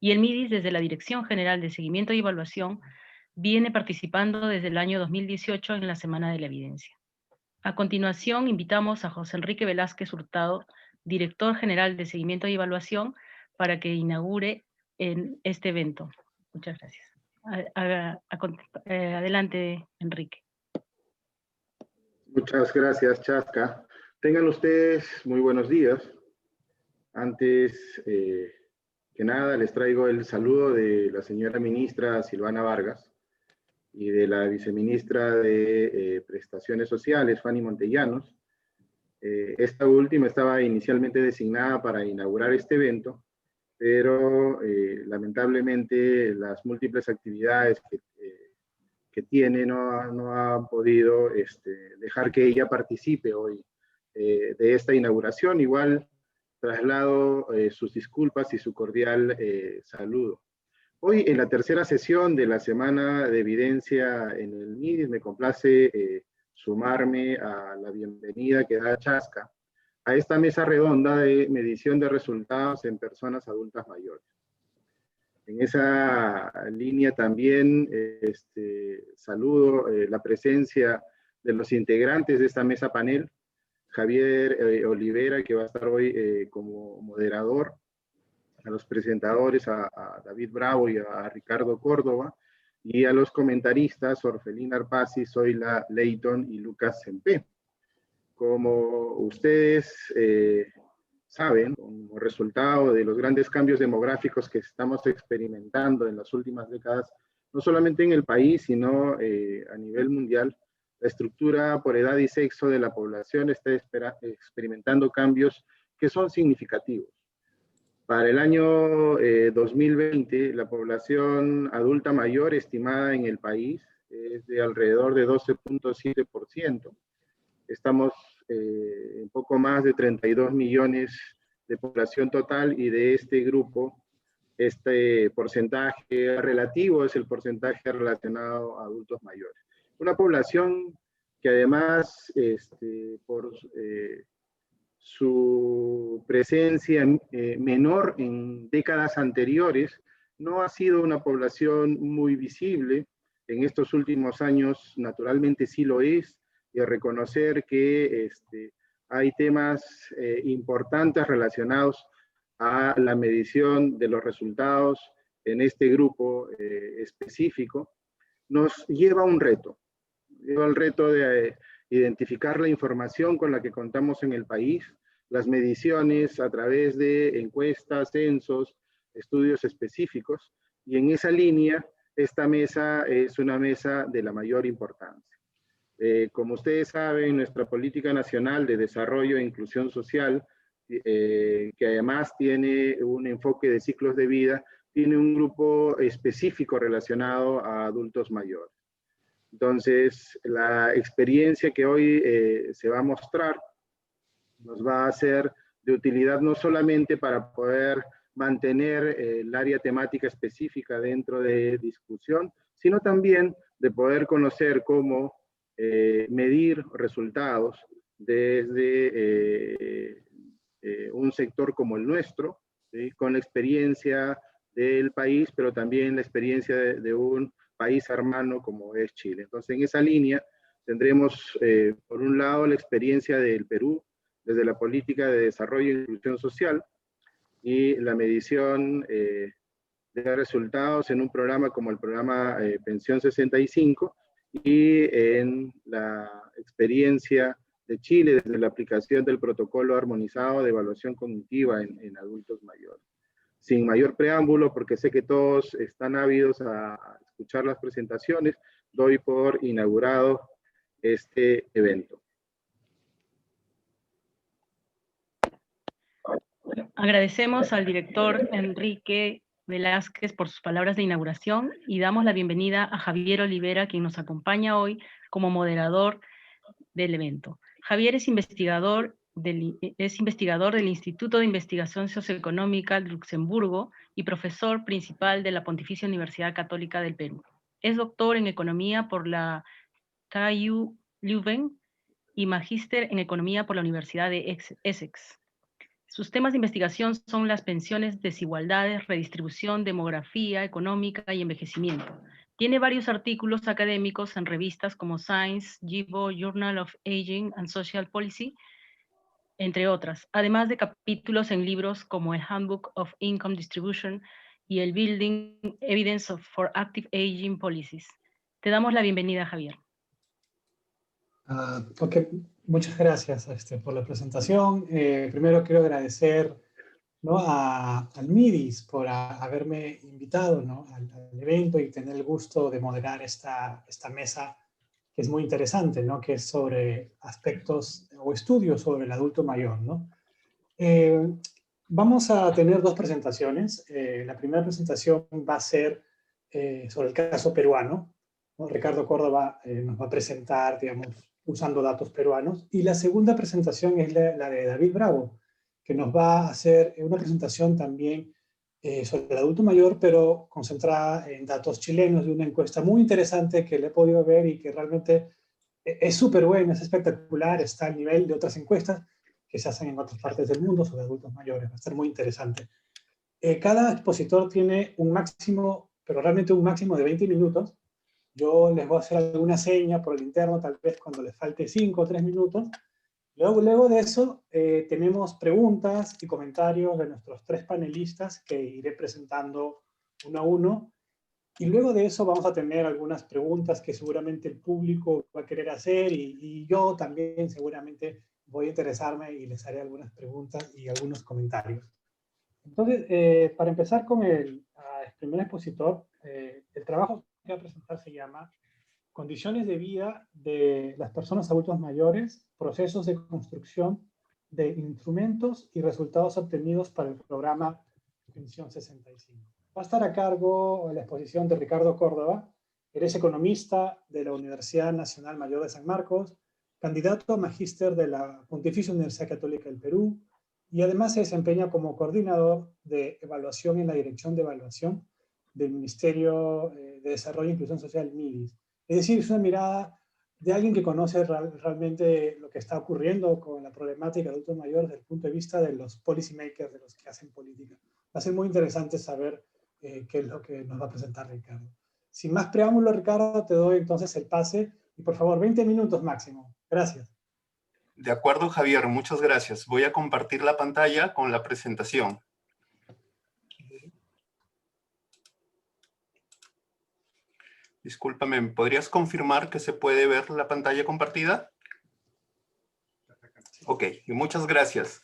y el MIDIS, desde la Dirección General de Seguimiento y Evaluación, viene participando desde el año 2018 en la Semana de la Evidencia. A continuación, invitamos a José Enrique Velázquez Hurtado, Director General de Seguimiento y Evaluación, para que inaugure en este evento. Muchas gracias. Adelante, Enrique. Muchas gracias, Chasca. Tengan ustedes muy buenos días. Antes que nada, les traigo el saludo de la señora ministra Silvana Vargas y de la viceministra de Prestaciones Sociales, Fanny Montellanos. Esta última estaba inicialmente designada para inaugurar este evento, pero lamentablemente las múltiples actividades que tiene no han podido dejar que ella participe hoy de esta inauguración. Igual traslado sus disculpas y su cordial saludo. Hoy, en la tercera sesión de la Semana de Evidencia en el MIDIS, me complace sumarme a la bienvenida que da Chasca a esta mesa redonda de medición de resultados en personas adultas mayores. En esa línea también saludo la presencia de los integrantes de esta mesa panel, Javier Olivera, que va a estar hoy como moderador, a los presentadores, a David Bravo y a Ricardo Córdoba, y a los comentaristas, Orfelina Arpasi, Zoila Leighton y Lucas Sempé. Como ustedes saben, como resultado de los grandes cambios demográficos que estamos experimentando en las últimas décadas, no solamente en el país, sino a nivel mundial, la estructura por edad y sexo de la población está experimentando cambios que son significativos. Para el año 2020, la población adulta mayor estimada en el país es de alrededor de 12.7%. Estamos en poco más de 32 millones de población total, y de este grupo, este porcentaje relativo es el porcentaje relacionado a adultos mayores. Una población que además, por su presencia menor en décadas anteriores, no ha sido una población muy visible. En estos últimos años, naturalmente sí lo es, y a reconocer que hay temas importantes relacionados a la medición de los resultados en este grupo específico, nos lleva a un reto. Lleva al reto de identificar la información con la que contamos en el país, las mediciones a través de encuestas, censos, estudios específicos, y en esa línea esta mesa es una mesa de la mayor importancia. Como ustedes saben, nuestra política nacional de desarrollo e inclusión social, que además tiene un enfoque de ciclos de vida, tiene un grupo específico relacionado a adultos mayores. Entonces, la experiencia que hoy se va a mostrar nos va a ser de utilidad no solamente para poder mantener el área temática específica dentro de discusión, sino también de poder conocer cómo medir resultados desde un sector como el nuestro, ¿sí? Con la experiencia del país, pero también la experiencia de un país hermano como es Chile. Entonces, en esa línea tendremos, por un lado, la experiencia del Perú desde la política de desarrollo e inclusión social, y la medición de resultados en un programa como el programa Pensión 65, y en la experiencia de Chile desde la aplicación del protocolo armonizado de evaluación cognitiva en adultos mayores. Sin mayor preámbulo, porque sé que todos están ávidos a escuchar las presentaciones, doy por inaugurado este evento. Agradecemos al director Enrique Velázquez por sus palabras de inauguración, y damos la bienvenida a Javier Olivera, quien nos acompaña hoy como moderador del evento. Javier es investigador del Instituto de Investigación Socioeconómica de Luxemburgo y profesor principal de la Pontificia Universidad Católica del Perú. Es doctor en Economía por la KU Leuven y magíster en Economía por la Universidad de Essex. Sus temas de investigación son las pensiones, desigualdades, redistribución, demografía, económica y envejecimiento. Tiene varios artículos académicos en revistas como Science, JIVO, Journal of Aging and Social Policy, entre otras, además de capítulos en libros como el Handbook of Income Distribution y el Building Evidence for Active Aging Policies. Te damos la bienvenida, Javier. Ok, muchas gracias por la presentación. Primero quiero agradecer, ¿no?, al MIDIS por haberme invitado, ¿no?, al evento y tener el gusto de moderar esta mesa que es muy interesante, ¿no?, que es sobre aspectos o estudios sobre el adulto mayor, ¿no? Vamos a tener dos presentaciones. La primera presentación va a ser sobre el caso peruano, ¿no? Ricardo Córdoba nos va a presentar, digamos, usando datos peruanos. Y la segunda presentación es la de David Bravo, que nos va a hacer una presentación también sobre el adulto mayor, pero concentrada en datos chilenos, de una encuesta muy interesante que le he podido ver y que realmente es súper buena, es espectacular, está al nivel de otras encuestas que se hacen en otras partes del mundo sobre adultos mayores. Va a ser muy interesante. Cada expositor tiene un máximo, pero realmente un máximo de 20 minutos. Yo les voy a hacer alguna seña por el interno, tal vez cuando les falte 5 o 3 minutos. Luego de eso, tenemos preguntas y comentarios de nuestros 3 panelistas que iré presentando uno a uno. Y luego de eso vamos a tener algunas preguntas que seguramente el público va a querer hacer y yo también seguramente voy a interesarme y les haré algunas preguntas y algunos comentarios. Entonces, para empezar con el primer expositor, el trabajo que voy a presentar se llama Condiciones de vida de las personas adultos mayores, procesos de construcción de instrumentos y resultados obtenidos para el programa Pensión 65. Va a estar a cargo la exposición de Ricardo Córdoba. Él es economista de la Universidad Nacional Mayor de San Marcos, candidato a magíster de la Pontificia Universidad Católica del Perú, y además se desempeña como coordinador de evaluación en la Dirección de Evaluación del Ministerio de Desarrollo e Inclusión Social, MIDIS. Es decir, es una mirada de alguien que conoce realmente lo que está ocurriendo con la problemática de adultos mayores desde el punto de vista de los policymakers, de los que hacen política. Va a ser muy interesante saber qué es lo que nos va a presentar Ricardo. Sin más preámbulo, Ricardo, te doy entonces el pase y por favor, 20 minutos máximo. Gracias. De acuerdo, Javier, muchas gracias. Voy a compartir la pantalla con la presentación. Discúlpame, ¿podrías confirmar que se puede ver la pantalla compartida? Ok, y muchas gracias.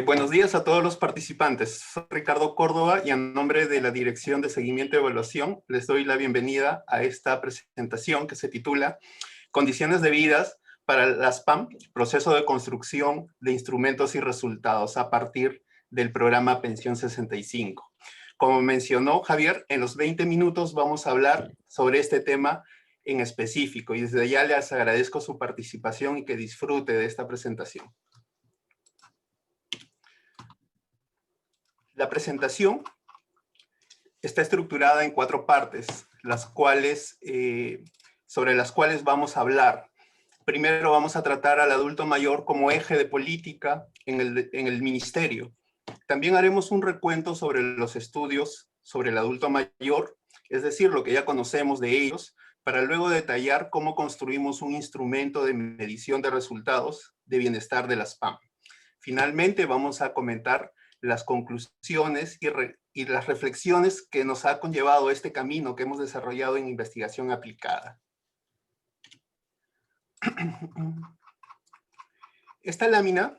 Buenos días a todos los participantes. Soy Ricardo Córdoba y en nombre de la Dirección de Seguimiento y Evaluación les doy la bienvenida a esta presentación que se titula Condiciones de vida para las PAM, proceso de construcción de instrumentos y resultados a partir del programa Pensión 65. Como mencionó Javier, en los 20 minutos vamos a hablar sobre este tema en específico y desde ya les agradezco su participación y que disfrute de esta presentación. La presentación está estructurada en 4 partes, sobre las cuales vamos a hablar. Primero vamos a tratar al adulto mayor como eje de política en el ministerio. También haremos un recuento sobre los estudios sobre el adulto mayor, es decir, lo que ya conocemos de ellos, para luego detallar cómo construimos un instrumento de medición de resultados de bienestar de las PAM. Finalmente vamos a comentar las conclusiones y las reflexiones que nos ha conllevado este camino que hemos desarrollado en investigación aplicada. Esta lámina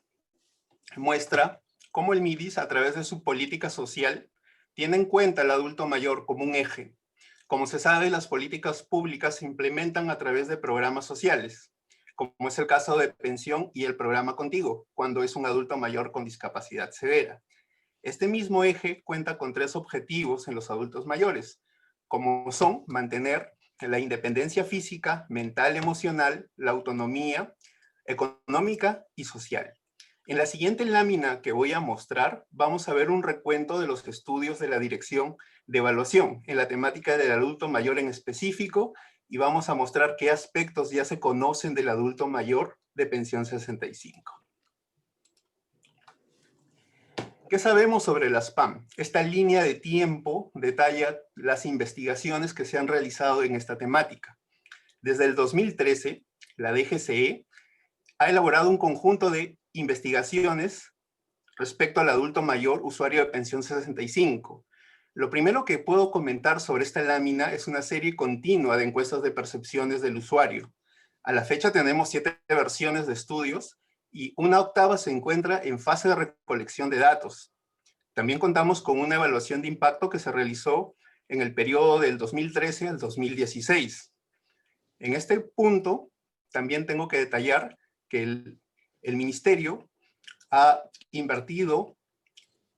muestra cómo el MIDIS, a través de su política social, tiene en cuenta al adulto mayor como un eje. Como se sabe, las políticas públicas se implementan a través de programas sociales, como es el caso de pensión y el programa Contigo, cuando es un adulto mayor con discapacidad severa. Este mismo eje cuenta con 3 objetivos en los adultos mayores, como son mantener la independencia física, mental, emocional, la autonomía económica y social. En la siguiente lámina que voy a mostrar, vamos a ver un recuento de los estudios de la Dirección de Evaluación en la temática del adulto mayor en específico y vamos a mostrar qué aspectos ya se conocen del adulto mayor de Pensión 65. ¿Qué sabemos sobre las PAM? Esta línea de tiempo detalla las investigaciones que se han realizado en esta temática. Desde el 2013, la DGCE ha elaborado un conjunto de investigaciones respecto al adulto mayor usuario de pensión 65. Lo primero que puedo comentar sobre esta lámina es una serie continua de encuestas de percepciones del usuario. A la fecha tenemos 7 versiones de estudios y una octava se encuentra en fase de recolección de datos. También contamos con una evaluación de impacto que se realizó en el periodo del 2013 al 2016. En este punto, también tengo que detallar que el Ministerio ha invertido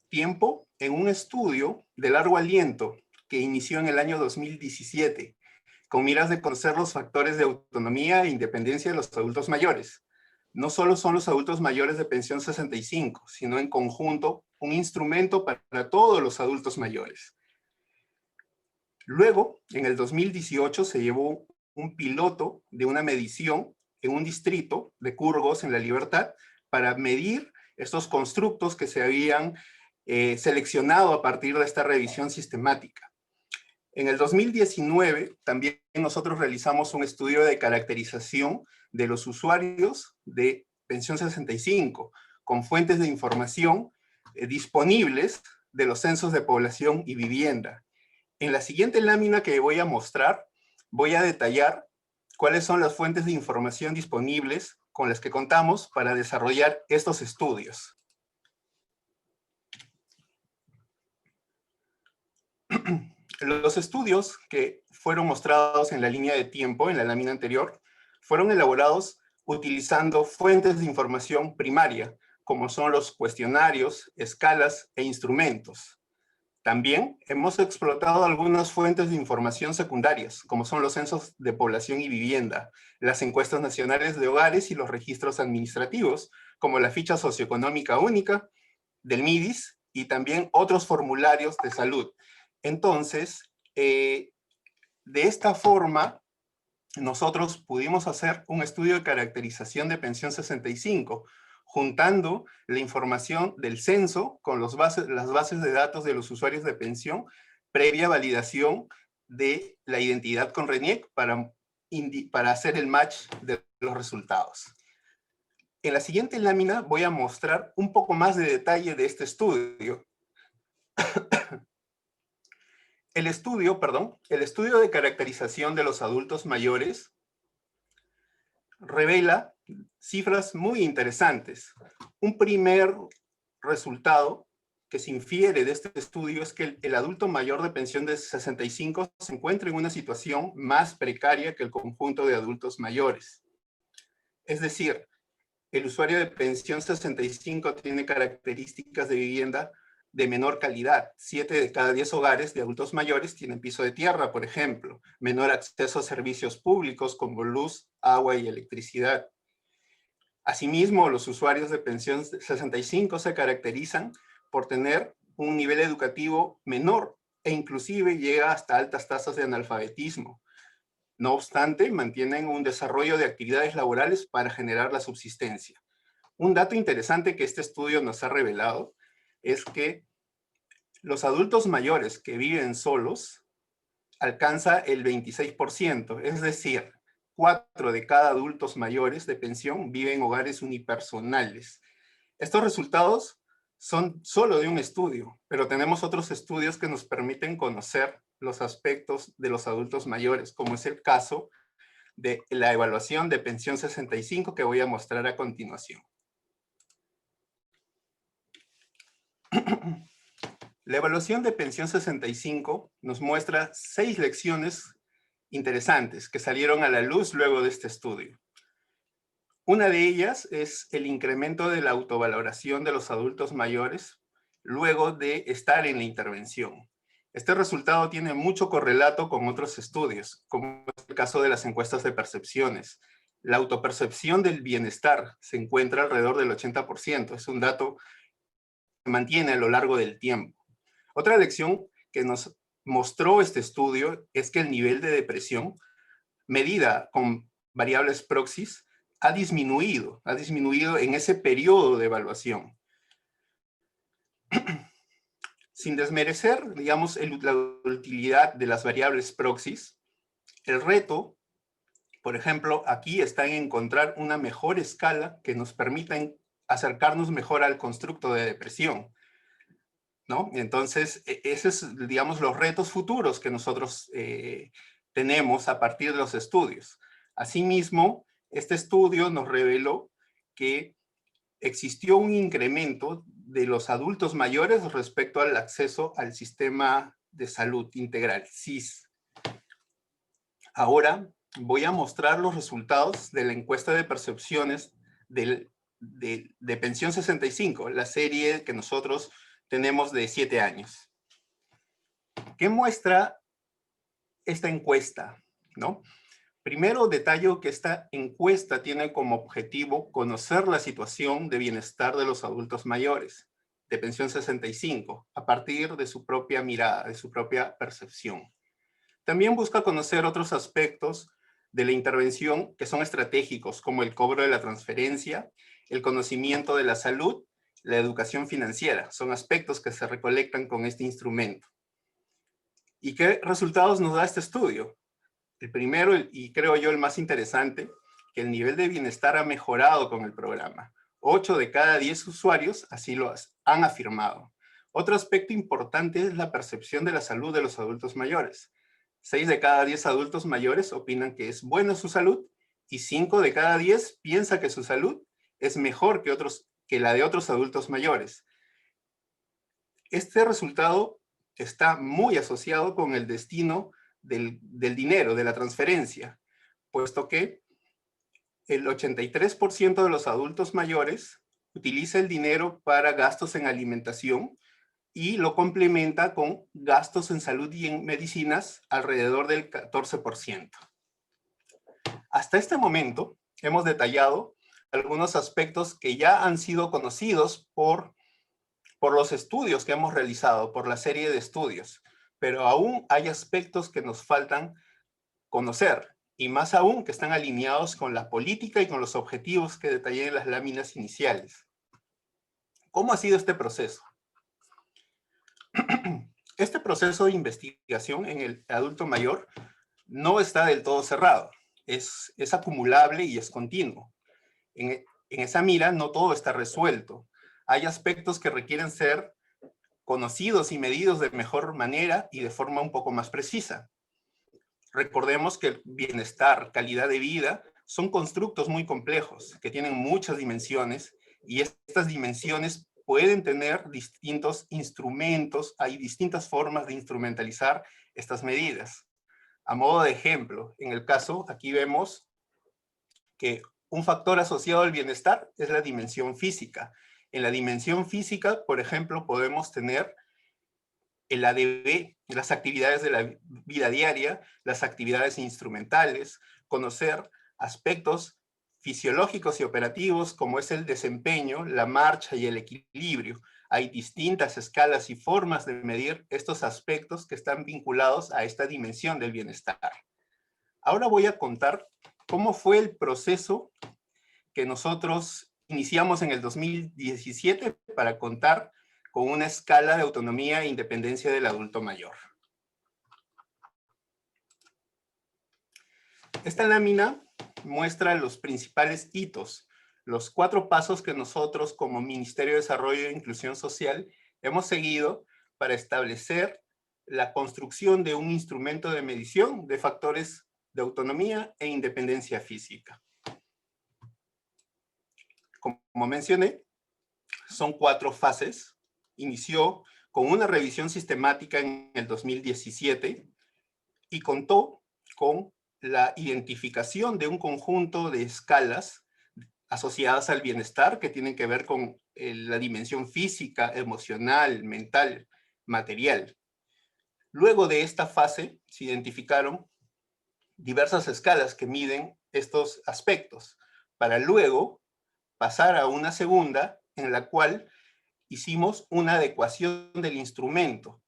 tiempo en un estudio de largo aliento que inició en el año 2017, con miras de conocer los factores de autonomía e independencia de los adultos mayores. No solo son los adultos mayores de pensión 65, sino en conjunto un instrumento para todos los adultos mayores. Luego, en el 2018 se llevó un piloto de una medición en un distrito de Curgos, en La Libertad, para medir estos constructos que se habían seleccionado a partir de esta revisión sistemática. En el 2019 también nosotros realizamos un estudio de caracterización de los usuarios de pensión 65 con fuentes de información disponibles de los censos de población y vivienda. En la siguiente lámina que voy a mostrar, voy a detallar cuáles son las fuentes de información disponibles con las que contamos para desarrollar estos estudios. Los estudios que fueron mostrados en la línea de tiempo, en la lámina anterior, fueron elaborados utilizando fuentes de información primaria, como son los cuestionarios, escalas e instrumentos. También hemos explotado algunas fuentes de información secundarias, como son los censos de población y vivienda, las encuestas nacionales de hogares y los registros administrativos, como la ficha socioeconómica única del MIDIS y también otros formularios de salud. Entonces, de esta forma, nosotros pudimos hacer un estudio de caracterización de pensión 65, juntando la información del censo con las bases de datos de los usuarios de pensión, previa validación de la identidad con RENIEC para hacer el match de los resultados. En la siguiente lámina voy a mostrar un poco más de detalle de este estudio. El estudio de caracterización de los adultos mayores revela cifras muy interesantes. Un primer resultado que se infiere de este estudio es que el adulto mayor de pensión de 65 se encuentra en una situación más precaria que el conjunto de adultos mayores. Es decir, el usuario de pensión 65 tiene características de vivienda de menor calidad. 7 de cada 10 hogares de adultos mayores tienen piso de tierra, por ejemplo. Menor acceso a servicios públicos como luz, agua y electricidad. Asimismo, los usuarios de pensión 65 se caracterizan por tener un nivel educativo menor e inclusive llega hasta altas tasas de analfabetismo. No obstante, mantienen un desarrollo de actividades laborales para generar la subsistencia. Un dato interesante que este estudio nos ha revelado es que los adultos mayores que viven solos alcanza el 26%, es decir, 4 de cada adultos mayores de pensión viven en hogares unipersonales. Estos resultados son solo de un estudio, pero tenemos otros estudios que nos permiten conocer los aspectos de los adultos mayores, como es el caso de la evaluación de pensión 65 que voy a mostrar a continuación. La evaluación de pensión 65 nos muestra 6 lecciones interesantes que salieron a la luz luego de este estudio. Una de ellas es el incremento de la autovaloración de los adultos mayores luego de estar en la intervención. Este resultado tiene mucho correlato con otros estudios, como es el caso de las encuestas de percepciones. La autopercepción del bienestar se encuentra alrededor del 80%. Es un dato que se mantiene a lo largo del tiempo. Otra lección que nos mostró este estudio es que el nivel de depresión, medida con variables proxies, ha disminuido en ese periodo de evaluación. Sin desmerecer, digamos, la utilidad de las variables proxies, el reto, por ejemplo, aquí está en encontrar una mejor escala que nos permita acercarnos mejor al constructo de depresión, ¿no? Entonces, esos es, digamos, los retos futuros que nosotros tenemos a partir de los estudios. Asimismo, este estudio nos reveló que existió un incremento de los adultos mayores respecto al acceso al sistema de salud integral, SIS. Ahora voy a mostrar los resultados de la encuesta de percepciones de Pensión 65, la serie que nosotros tenemos de 7 años. ¿Qué muestra esta encuesta? ¿No? Primero, detallo que esta encuesta tiene como objetivo conocer la situación de bienestar de los adultos mayores de Pensión 65 a partir de su propia mirada, de su propia percepción. También busca conocer otros aspectos de la intervención que son estratégicos, como el cobro de la transferencia, el conocimiento de la salud, la educación financiera. Son aspectos que se recolectan con este instrumento. ¿Y qué resultados nos da este estudio? El primero, y creo yo el más interesante, que el nivel de bienestar ha mejorado con el programa. 8 de cada 10 usuarios así lo han afirmado. Otro aspecto importante es la percepción de la salud de los adultos mayores. 6 de cada 10 adultos mayores opinan que es buena su salud y 5 de cada 10 piensa que su salud es mejor que la de otros adultos mayores. Este resultado está muy asociado con el destino del dinero, de la transferencia, puesto que el 83% de los adultos mayores utiliza el dinero para gastos en alimentación y lo complementa con gastos en salud y en medicinas alrededor del 14%. Hasta este momento hemos detallado algunos aspectos que ya han sido conocidos por los estudios que hemos realizado, por la serie de estudios, pero aún hay aspectos que nos faltan conocer, y más aún que están alineados con la política y con los objetivos que detallé en las láminas iniciales. ¿Cómo ha sido este proceso? Este proceso de investigación en el adulto mayor no está del todo cerrado, es acumulable y es continuo. En esa mira no todo está resuelto. Hay aspectos que requieren ser conocidos y medidos de mejor manera y de forma un poco más precisa. Recordemos que el bienestar, calidad de vida, son constructos muy complejos, que tienen muchas dimensiones, y estas dimensiones pueden tener distintos instrumentos, hay distintas formas de instrumentalizar estas medidas. A modo de ejemplo, en el caso, aquí vemos que un factor asociado al bienestar es la dimensión física. En la dimensión física, por ejemplo, podemos tener el ADB, las actividades de la vida diaria, las actividades instrumentales, conocer aspectos fisiológicos y operativos como es el desempeño, la marcha y el equilibrio. Hay distintas escalas y formas de medir estos aspectos que están vinculados a esta dimensión del bienestar. Ahora voy a contar cómo fue el proceso que nosotros iniciamos en el 2017 para contar con una escala de autonomía e independencia del adulto mayor. Esta lámina muestra los principales hitos, los 4 pasos que nosotros como Ministerio de Desarrollo e Inclusión Social hemos seguido para establecer la construcción de un instrumento de medición de factores de autonomía e independencia física. Como mencioné, son 4 fases. Inició con una revisión sistemática en el 2017 y contó con la identificación de un conjunto de escalas asociadas al bienestar que tienen que ver con la dimensión física, emocional, mental, material. Luego de esta fase se identificaron diversas escalas que miden estos aspectos, para luego pasar a una segunda en la cual hicimos una adecuación del instrumento,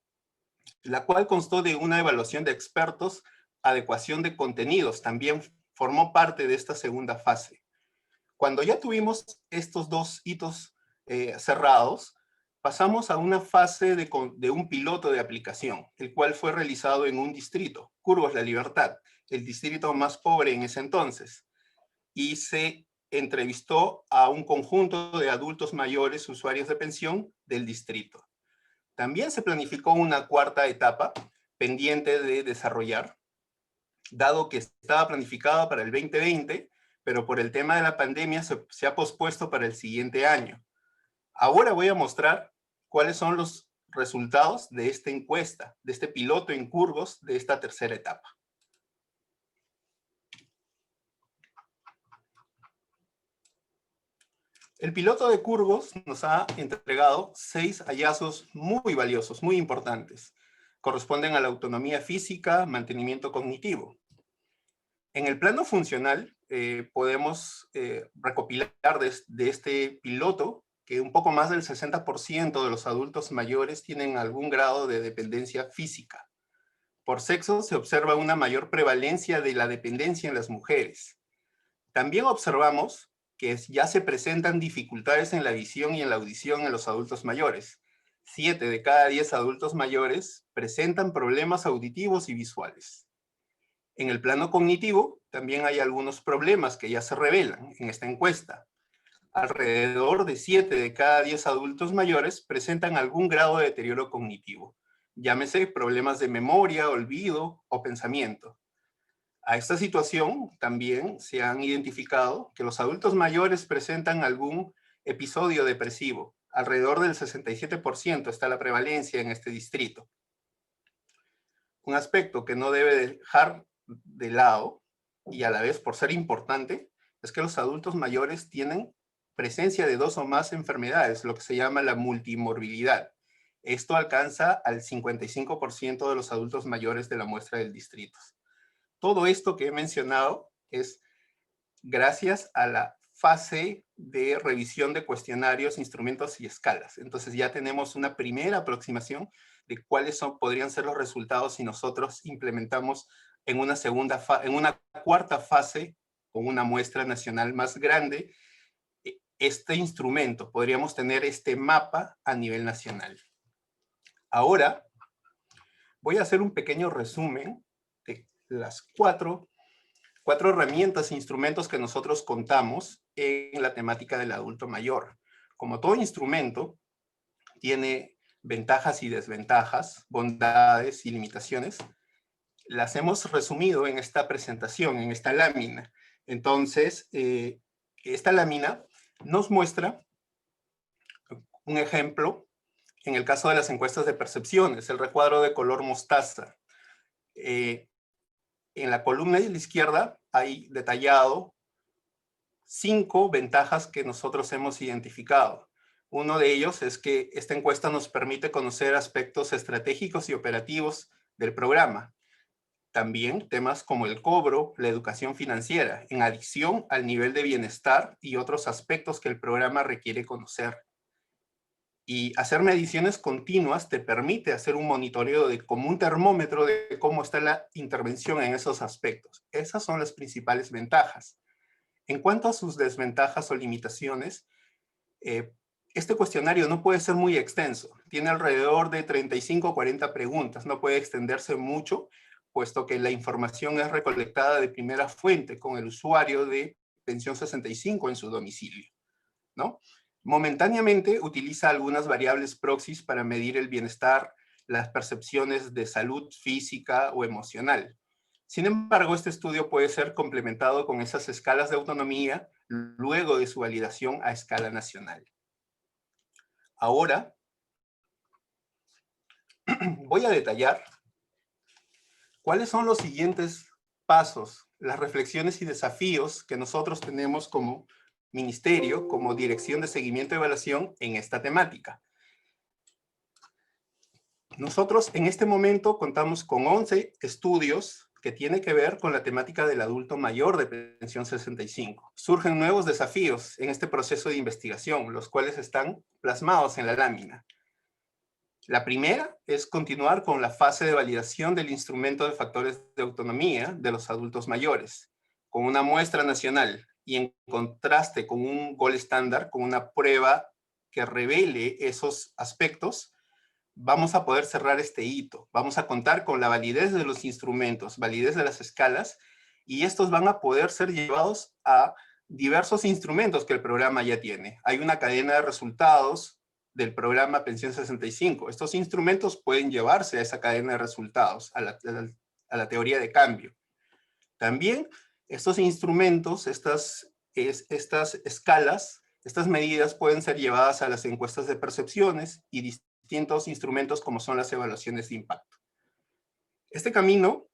la cual constó de una evaluación de expertos, adecuación de contenidos, también formó parte de esta segunda fase. Cuando ya tuvimos estos 2 hitos cerrados, pasamos a una fase de un piloto de aplicación, el cual fue realizado en un distrito, Curvos La Libertad, el distrito más pobre en ese entonces, y se entrevistó a un conjunto de adultos mayores usuarios de pensión del distrito. También se planificó una cuarta etapa pendiente de desarrollar, dado que estaba planificada para el 2020, pero por el tema de la pandemia se ha pospuesto para el siguiente año. Ahora voy a mostrar cuáles son los resultados de esta encuesta, de este piloto en Curvos de esta tercera etapa. El piloto de Curvos nos ha entregado 6 hallazgos muy valiosos, muy importantes. Corresponden a la autonomía física, mantenimiento cognitivo. En el plano funcional, podemos recopilar de este piloto que un poco más del 60% de los adultos mayores tienen algún grado de dependencia física. Por sexo se observa una mayor prevalencia de la dependencia en las mujeres. También observamos que ya se presentan dificultades en la visión y en la audición en los adultos mayores. 7 de cada 10 adultos mayores presentan problemas auditivos y visuales. En el plano cognitivo, también hay algunos problemas que ya se revelan en esta encuesta. Alrededor de 7 de cada 10 adultos mayores presentan algún grado de deterioro cognitivo. Llámese problemas de memoria, olvido o pensamiento. A esta situación también se han identificado que los adultos mayores presentan algún episodio depresivo. Alrededor del 67% está la prevalencia en este distrito. Un aspecto que no debe dejar de lado, y a la vez por ser importante, es que los adultos mayores tienen presencia de 2 o más enfermedades, lo que se llama la multimorbilidad. Esto alcanza al 55% de los adultos mayores de la muestra del distrito. Todo esto que he mencionado es gracias a la fase de revisión de cuestionarios, instrumentos y escalas. Entonces ya tenemos una primera aproximación de cuáles podrían ser los resultados si nosotros implementamos en una cuarta fase con una muestra nacional más grande este instrumento. Podríamos tener este mapa a nivel nacional. Ahora voy a hacer un pequeño resumen de las cuatro herramientas e instrumentos que nosotros contamos en la temática del adulto mayor. Como todo instrumento, tiene ventajas y desventajas, bondades y limitaciones. Las hemos resumido en esta presentación, en esta lámina. Entonces, esta lámina nos muestra un ejemplo en el caso de las encuestas de percepciones, el recuadro de color mostaza. En la columna de la izquierda hay detallado 5 ventajas que nosotros hemos identificado. Uno de ellos es que esta encuesta nos permite conocer aspectos estratégicos y operativos del programa. También temas como el cobro, la educación financiera, en adición al nivel de bienestar y otros aspectos que el programa requiere conocer. Y hacer mediciones continuas te permite hacer un monitoreo como un termómetro de cómo está la intervención en esos aspectos. Esas son las principales ventajas. En cuanto a sus desventajas o limitaciones, este cuestionario no puede ser muy extenso. Tiene alrededor de 35 o 40 preguntas. No puede extenderse mucho, puesto que la información es recolectada de primera fuente con el usuario de Pensión 65 en su domicilio, ¿no? Momentáneamente utiliza algunas variables proxies para medir el bienestar, las percepciones de salud física o emocional. Sin embargo, este estudio puede ser complementado con esas escalas de autonomía luego de su validación a escala nacional. Ahora voy a detallar cuáles son los siguientes pasos, las reflexiones y desafíos que nosotros tenemos como ministerio, como Dirección de Seguimiento y Evaluación en esta temática. Nosotros en este momento contamos con 11 estudios que tienen que ver con la temática del adulto mayor de Pensión 65. Surgen nuevos desafíos en este proceso de investigación, los cuales están plasmados en la lámina. La primera es continuar con la fase de validación del instrumento de factores de autonomía de los adultos mayores, con una muestra nacional y en contraste con un gold estándar, con una prueba que revele esos aspectos, vamos a poder cerrar este hito. Vamos a contar con la validez de los instrumentos, validez de las escalas, y estos van a poder ser llevados a diversos instrumentos que el programa ya tiene. Hay una cadena de resultados del programa Pensión 65. Estos instrumentos pueden llevarse a esa cadena de resultados, a la teoría de cambio. También estos instrumentos, estas escalas, estas medidas pueden ser llevadas a las encuestas de percepciones y distintos instrumentos como son las evaluaciones de impacto. Este camino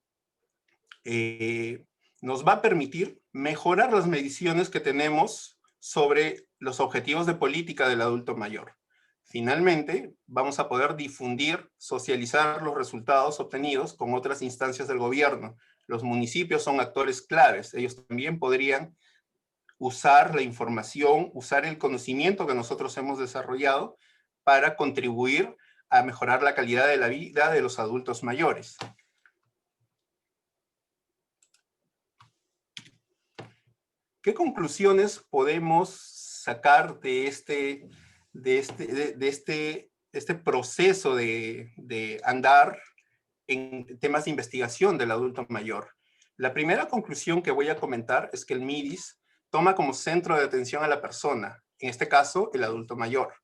nos va a permitir mejorar las mediciones que tenemos sobre los objetivos de política del adulto mayor. Finalmente, vamos a poder difundir, socializar los resultados obtenidos con otras instancias del gobierno. Los municipios son actores claves. Ellos también podrían usar la información, usar el conocimiento que nosotros hemos desarrollado para contribuir a mejorar la calidad de la vida de los adultos mayores. ¿Qué conclusiones podemos sacar de este proceso de andar en temas de investigación del adulto mayor? La primera conclusión que voy a comentar es que el MIDIS toma como centro de atención a la persona, en este caso, el adulto mayor.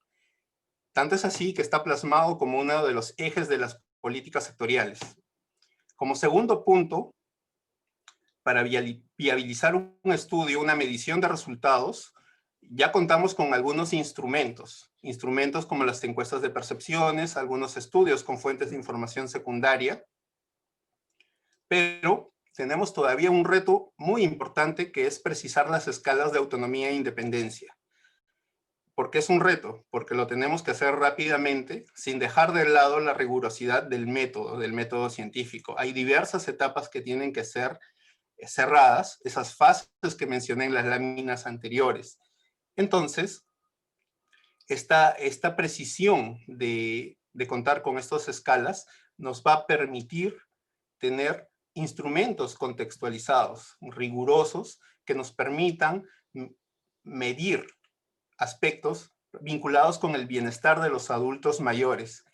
Tanto es así que está plasmado como uno de los ejes de las políticas sectoriales. Como segundo punto, para viabilizar un estudio, una medición de resultados, ya contamos con algunos instrumentos como las encuestas de percepciones, algunos estudios con fuentes de información secundaria, pero tenemos todavía un reto muy importante que es precisar las escalas de autonomía e independencia. ¿Por qué es un reto? Porque lo tenemos que hacer rápidamente, sin dejar de lado la rigurosidad del método científico. Hay diversas etapas que tienen que ser cerradas, esas fases que mencioné en las láminas anteriores. Entonces, esta precisión de contar con estas escalas nos va a permitir tener instrumentos contextualizados, rigurosos, que nos permitan medir aspectos vinculados con el bienestar de los adultos mayores,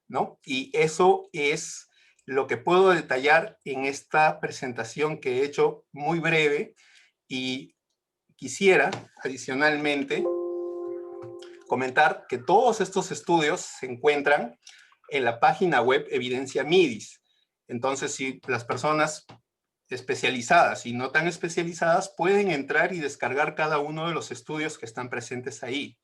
¿no? Y eso es lo que puedo detallar en esta presentación que he hecho muy breve, y quisiera adicionalmente comentar que todos estos estudios se encuentran en la página web Evidencia MIDIS. Entonces, si las personas especializadas y no tan especializadas pueden entrar y descargar cada uno de los estudios que están presentes ahí.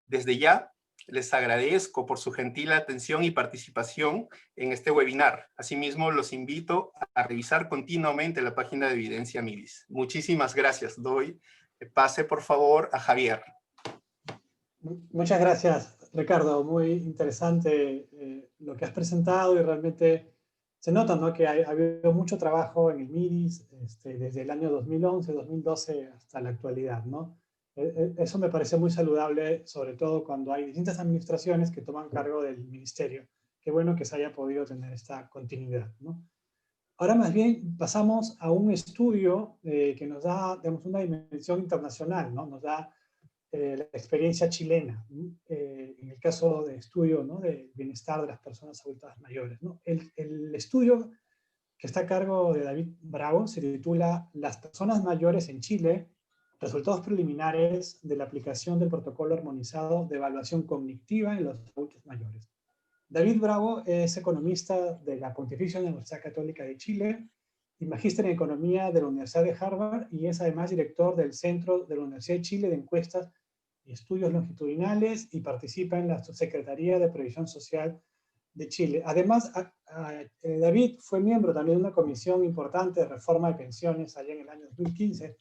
Desde ya, les agradezco por su gentil atención y participación en este webinar. Asimismo, los invito a revisar continuamente la página de Evidencia MIDIS. Muchísimas gracias. Doy pase, por favor, a Javier. Muchas gracias, Ricardo. Muy interesante lo que has presentado, y realmente se nota, ¿no?, que ha habido mucho trabajo en el MIDIS desde el año 2011, 2012 hasta la actualidad, ¿no? Eso me parece muy saludable, sobre todo cuando hay distintas administraciones que toman cargo del ministerio. Qué bueno que se haya podido tener esta continuidad, ¿no? Ahora más bien pasamos a un estudio que nos da, digamos, una dimensión internacional, ¿no? Nos da la experiencia chilena, en el caso de estudio, ¿no?, del bienestar de las personas adultas mayores, ¿no? El estudio que está a cargo de David Bravo se titula Las personas mayores en Chile, resultados preliminares de la aplicación del protocolo armonizado de evaluación cognitiva en los adultos mayores. David Bravo es economista de la Pontificia Universidad Católica de Chile y magíster en economía de la Universidad de Harvard, y es además director del Centro de la Universidad de Chile de Encuestas y Estudios Longitudinales, y participa en la Subsecretaría de Previsión Social de Chile. Además, David fue miembro también de una comisión importante de reforma de pensiones allá en el año 2015,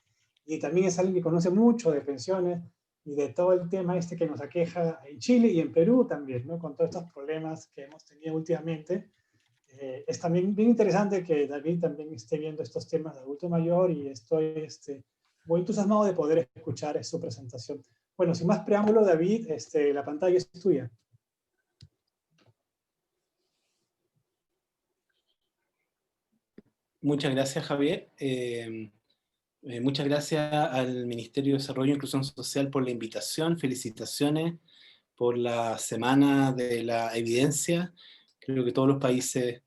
y también es alguien que conoce mucho de pensiones y de todo el tema que nos aqueja en Chile y en Perú también, ¿no?, con todos estos problemas que hemos tenido últimamente. Es también bien interesante que David también esté viendo estos temas de adulto mayor, y estoy muy entusiasmado de poder escuchar su presentación. Bueno, sin más preámbulo, David, la pantalla es tuya. Muchas gracias, Javier. Muchas gracias al Ministerio de Desarrollo e Inclusión Social por la invitación. Felicitaciones por la Semana de la Evidencia. Creo que todos los países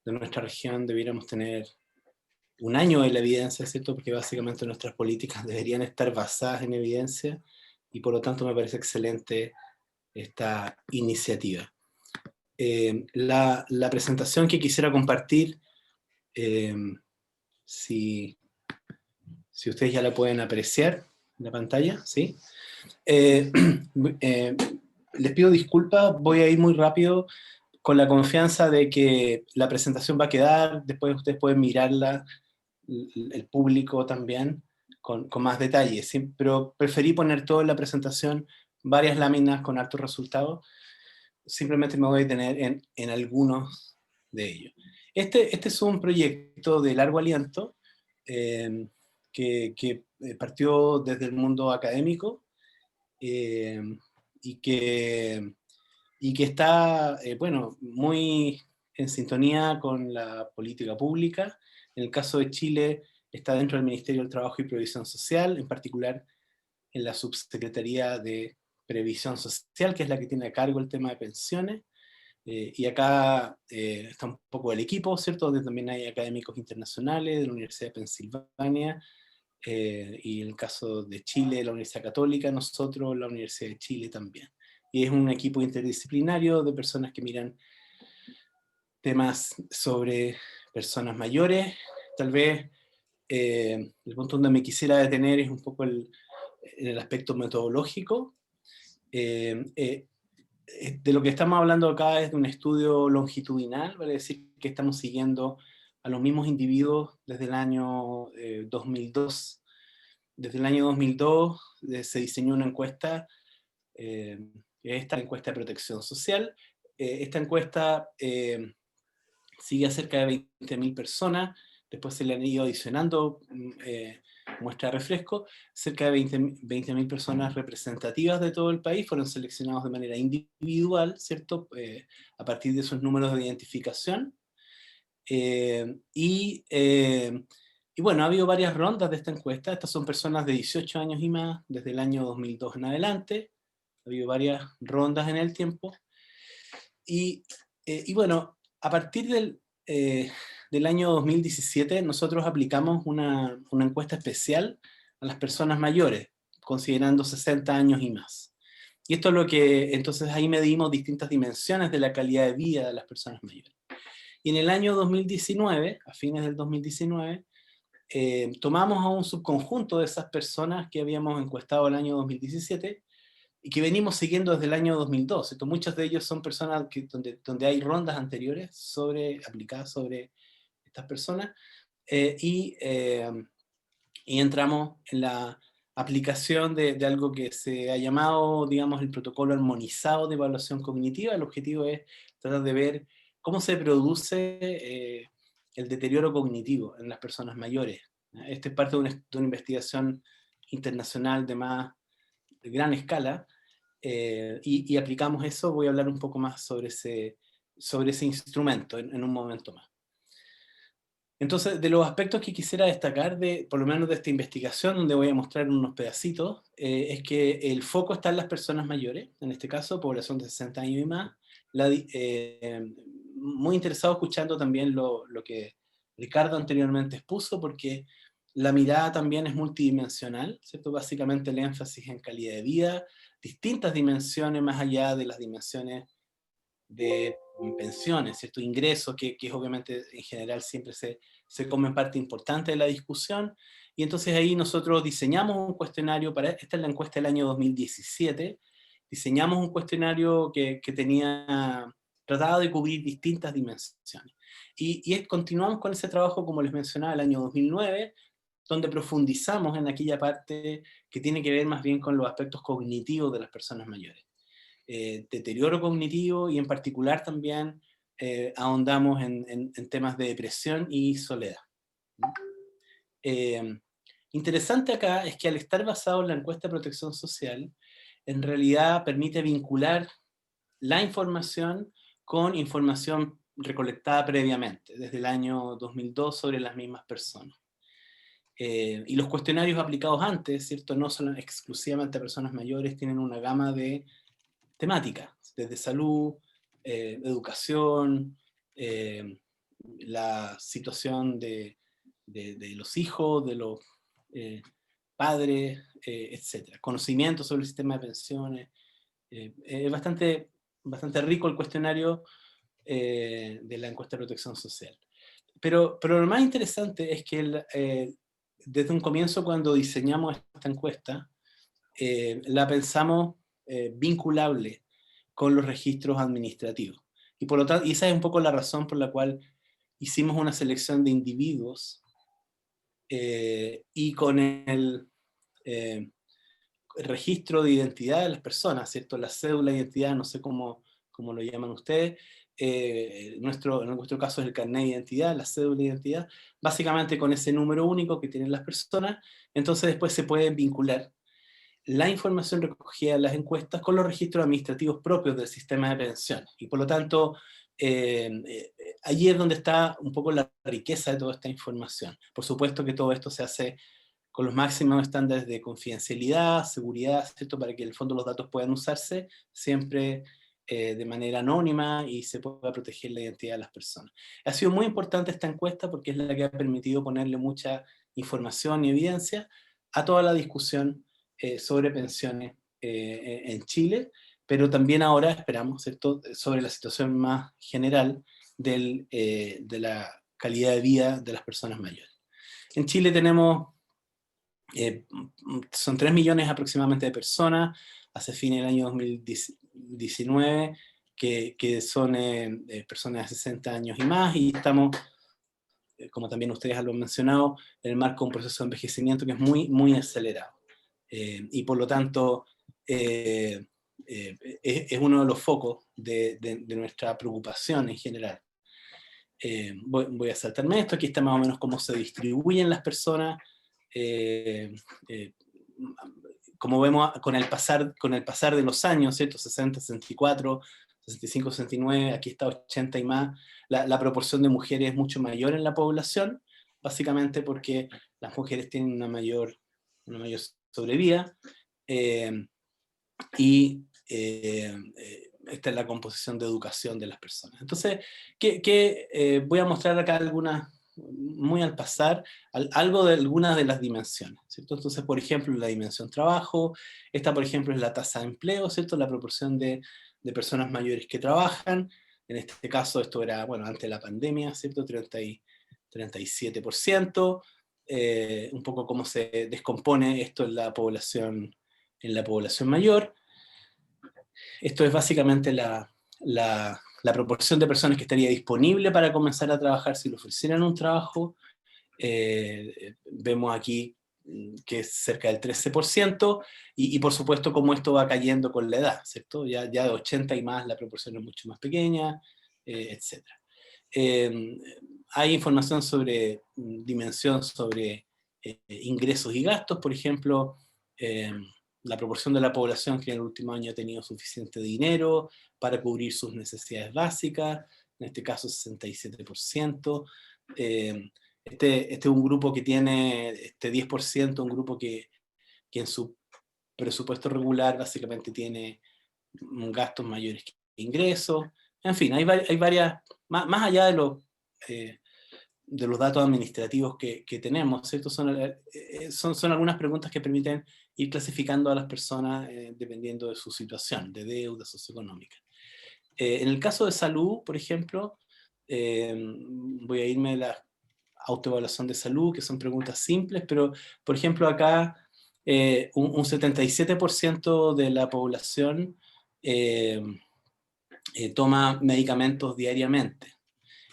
de nuestra región debiéramos tener un año de la evidencia, ¿cierto? Porque básicamente nuestras políticas deberían estar basadas en evidencia y por lo tanto me parece excelente esta iniciativa. La presentación que quisiera compartir, si ustedes ya la pueden apreciar en la pantalla, ¿sí? Les pido disculpas, voy a ir muy rápido con la confianza de que la presentación va a quedar, después ustedes pueden mirarla, el público también, con más detalle, ¿sí? Pero preferí poner todo en la presentación, varias láminas con hartos resultados, simplemente me voy a detener en algunos de ellos. Este es un proyecto de largo aliento que partió desde el mundo académico y que está, bueno, muy en sintonía con la política pública. En el caso de Chile, está dentro del Ministerio del Trabajo y Previsión Social, en particular en la Subsecretaría de Previsión Social, que es la que tiene a cargo el tema de pensiones. Y acá está un poco el equipo, ¿cierto? Donde también hay académicos internacionales de la Universidad de Pensilvania, y en el caso de Chile, la Universidad Católica, nosotros, la Universidad de Chile también. Y es un equipo interdisciplinario de personas que miran temas sobre personas mayores. Tal vez el punto donde me quisiera detener es un poco en el aspecto metodológico. De lo que estamos hablando acá es de un estudio longitudinal, vale decir que estamos siguiendo a los mismos individuos desde el año 2002. Desde el año 2002 se diseñó una encuesta, esta encuesta de protección social. Esta encuesta sigue a cerca de 20.000 personas, después se le han ido adicionando muestra de refresco, cerca de 20.000 personas representativas de todo el país fueron seleccionados de manera individual, ¿cierto? A partir de esos números de identificación. Y bueno, ha habido varias rondas de esta encuesta. Estas son personas de 18 años y más, desde el año 2002 en adelante. Ha habido varias rondas en el tiempo. Y bueno, a partir del año 2017, nosotros aplicamos una encuesta especial a las personas mayores, considerando 60 años y más. Y esto es lo que, entonces ahí medimos distintas dimensiones de la calidad de vida de las personas mayores. Y en el año 2019, a fines del 2019, tomamos a un subconjunto de esas personas que habíamos encuestado el año 2017 y que venimos siguiendo desde el año 2002. Entonces, muchos de ellos son personas donde hay rondas anteriores aplicadas sobre estas personas, y entramos en la aplicación de algo que se ha llamado, digamos, el protocolo armonizado de evaluación cognitiva. El objetivo es tratar de ver cómo se produce el deterioro cognitivo en las personas mayores. Este es parte de una investigación internacional de gran escala, y aplicamos eso. Voy a hablar un poco más sobre ese instrumento en un momento más. Entonces, de los aspectos que quisiera destacar, por lo menos de esta investigación, donde voy a mostrar unos pedacitos, es que el foco está en las personas mayores, en este caso, población de 60 años y más. Muy interesado escuchando también lo que Ricardo anteriormente expuso, porque la mirada también es multidimensional, ¿cierto? Básicamente el énfasis en calidad de vida, distintas dimensiones más allá de las dimensiones de pensiones, ¿cierto? Ingresos, que obviamente en general siempre se comen parte importante de la discusión. Y entonces ahí nosotros diseñamos un cuestionario, esta es la encuesta del año 2017, diseñamos un cuestionario que trataba de cubrir distintas dimensiones. Y continuamos con ese trabajo, como les mencionaba, el año 2009, donde profundizamos en aquella parte que tiene que ver más bien con los aspectos cognitivos de las personas mayores. Deterioro cognitivo, y en particular también ahondamos en temas de depresión y soledad. Interesante acá es que al estar basado en la encuesta de protección social, en realidad permite vincular la información con información recolectada previamente, desde el año 2002 sobre las mismas personas. Y los cuestionarios aplicados antes, ¿cierto? No son exclusivamente a personas mayores, tienen una gama de temáticas, desde salud, educación, la situación de los hijos, de los padres, etc. Conocimiento sobre el sistema de pensiones. Es bastante rico el cuestionario de la encuesta de protección social. Pero lo más interesante es que desde un comienzo, cuando diseñamos esta encuesta, la pensamos vinculable con los registros administrativos. Y por lo tanto, y esa es un poco la razón por la cual hicimos una selección de individuos y con el registro de identidad de las personas, ¿cierto? La cédula de identidad, no sé cómo lo llaman ustedes, en nuestro caso es el carnet de identidad, la cédula de identidad, básicamente con ese número único que tienen las personas, entonces después se pueden vincular la información recogida en las encuestas con los registros administrativos propios del sistema de pensiones. Y por lo tanto, allí es donde está un poco la riqueza de toda esta información. Por supuesto que todo esto se hace con los máximos estándares de confidencialidad, seguridad, ¿cierto? Para que en el fondo los datos puedan usarse siempre de manera anónima y se pueda proteger la identidad de las personas. Ha sido muy importante esta encuesta porque es la que ha permitido ponerle mucha información y evidencia a toda la discusión sobre pensiones en Chile, pero también ahora esperamos, ¿cierto?, sobre la situación más general de la calidad de vida de las personas mayores. En Chile tenemos, son 3 millones aproximadamente de personas, hace fin del año 2019, que son personas de 60 años y más, y estamos, como también ustedes lo han mencionado, en el marco de un proceso de envejecimiento que es muy, muy acelerado. Y por lo tanto, es uno de los focos de nuestra preocupación en general. Voy a saltarme esto, aquí está más o menos cómo se distribuyen las personas. Como vemos con el pasar de los años, ¿cierto? 60, 64, 65, 69, aquí está 80 y más, la proporción de mujeres es mucho mayor en la población, básicamente porque las mujeres tienen una mayor sobrevida, y esta es la composición de educación de las personas. Entonces, voy a mostrar acá algunas, muy al pasar, algo de algunas de las dimensiones, ¿cierto? Entonces, por ejemplo, la dimensión trabajo, esta, por ejemplo, es la tasa de empleo, ¿cierto? La proporción de personas mayores que trabajan, en este caso esto era, bueno, antes de la pandemia, ¿cierto? 37%, un poco cómo se descompone esto en la población mayor. Esto es básicamente la proporción de personas que estaría disponible para comenzar a trabajar si le ofrecieran un trabajo. Vemos aquí que es cerca del 13%, y por supuesto cómo esto va cayendo con la edad, ¿cierto? Ya de 80 y más la proporción es mucho más pequeña, etc. Hay información sobre dimensión sobre ingresos y gastos, por ejemplo, la proporción de la población que en el último año ha tenido suficiente dinero para cubrir sus necesidades básicas, en este caso 67%. Este es un grupo que tiene 10%, un grupo que en su presupuesto regular básicamente tiene gastos mayores que ingresos. En fin, hay varias, más allá de los datos administrativos que tenemos, ¿cierto? Son algunas preguntas que permiten ir clasificando a las personas dependiendo de su situación, de deuda socioeconómica. En el caso de salud, por ejemplo, voy a irme a la autoevaluación de salud, que son preguntas simples, pero, por ejemplo, acá un 77% de la población toma medicamentos diariamente.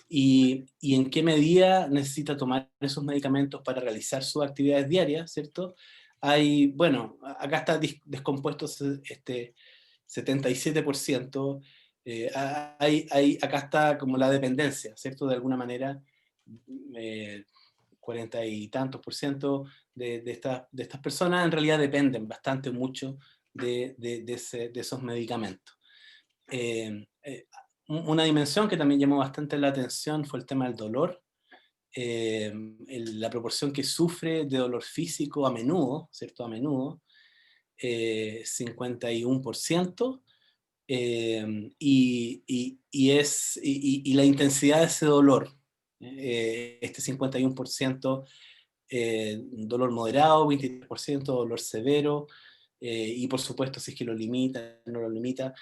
Y en qué medida necesita tomar esos medicamentos para realizar sus actividades diarias, ¿cierto? Bueno, acá está descompuesto este 77%, acá está como la dependencia, ¿cierto? De alguna manera, 40 y tantos % de estas personas en realidad dependen bastante mucho de esos medicamentos. Una dimensión que también llamó bastante la atención fue el tema del dolor. la proporción que sufre de dolor físico a menudo, ¿cierto? A menudo, 51%, y la intensidad de ese dolor, este 51%, dolor moderado, 23% dolor severo, y por supuesto si es que lo limita, no lo limita.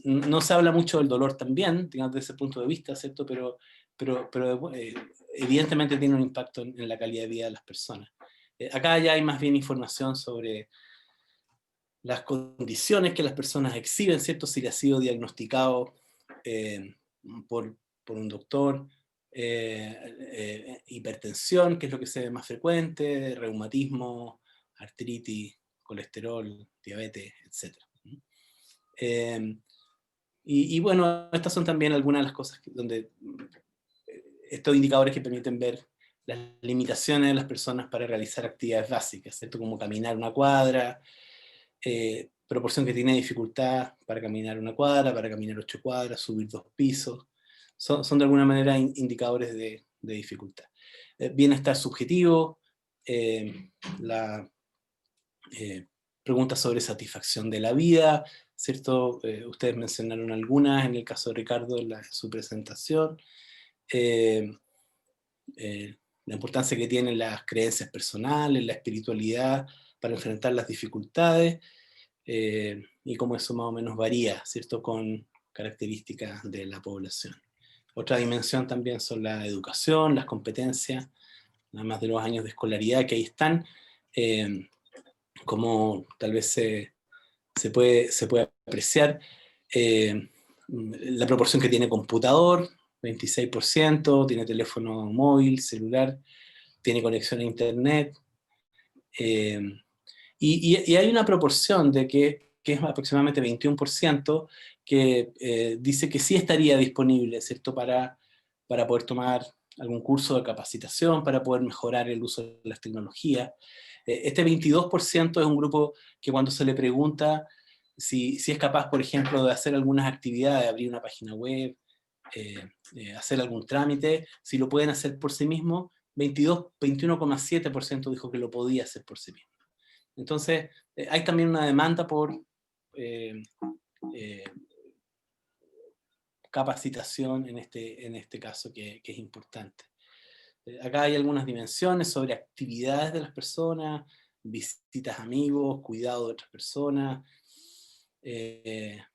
No se habla mucho del dolor también, digamos, desde ese punto de vista, ¿cierto? Pero evidentemente tiene un impacto en la calidad de vida de las personas. Acá ya hay más bien información sobre las condiciones que las personas exhiben, ¿cierto? Si le ha sido diagnosticado por un doctor, hipertensión, que es lo que se ve más frecuente, reumatismo, artritis, colesterol, diabetes, etc. Y bueno, estas son también algunas de las cosas donde estos indicadores que permiten ver las limitaciones de las personas para realizar actividades básicas, ¿cierto? Como caminar una cuadra, proporción que tiene dificultad para caminar una cuadra, para caminar 8 cuadras, subir 2 pisos. Son de alguna manera indicadores de dificultad. Bienestar subjetivo, preguntas sobre satisfacción de la vida, ¿cierto? Ustedes mencionaron algunas en el caso de Ricardo en su presentación. La importancia que tienen las creencias personales, la espiritualidad para enfrentar las dificultades, y cómo eso más o menos varía, ¿cierto? Con características de la población. Otra dimensión también son la educación, las competencias, además de los años de escolaridad que ahí están, como tal vez se puede apreciar, la proporción que tiene computador, 26%, tiene teléfono móvil, celular, tiene conexión a internet, y hay una proporción de que es aproximadamente 21%, que dice que sí estaría disponible, ¿cierto? Para poder tomar algún curso de capacitación, para poder mejorar el uso de las tecnologías. Este 22% es un grupo que cuando se le pregunta si es capaz, por ejemplo, de hacer algunas actividades, abrir una página web, hacer algún trámite, si lo pueden hacer por sí mismos, 21,7% dijo que lo podía hacer por sí mismo. Entonces, hay también una demanda por capacitación en este caso que es importante. Acá hay algunas dimensiones sobre actividades de las personas, visitas a amigos, cuidado de otras personas, en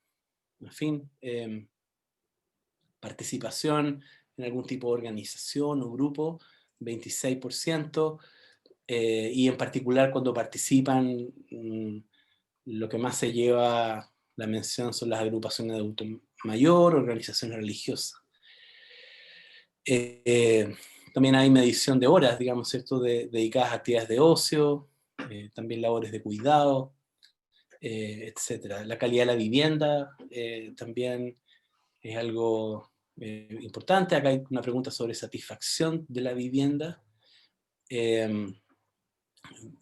fin, participación en algún tipo de organización o grupo, 26%, y en particular cuando participan, lo que más se lleva la mención son las agrupaciones de adultos mayor, organizaciones religiosas. También hay medición de horas, digamos, ¿cierto? Dedicadas a actividades de ocio, también labores de cuidado, etc. La calidad de la vivienda también es algo importante. Acá hay una pregunta sobre satisfacción de la vivienda,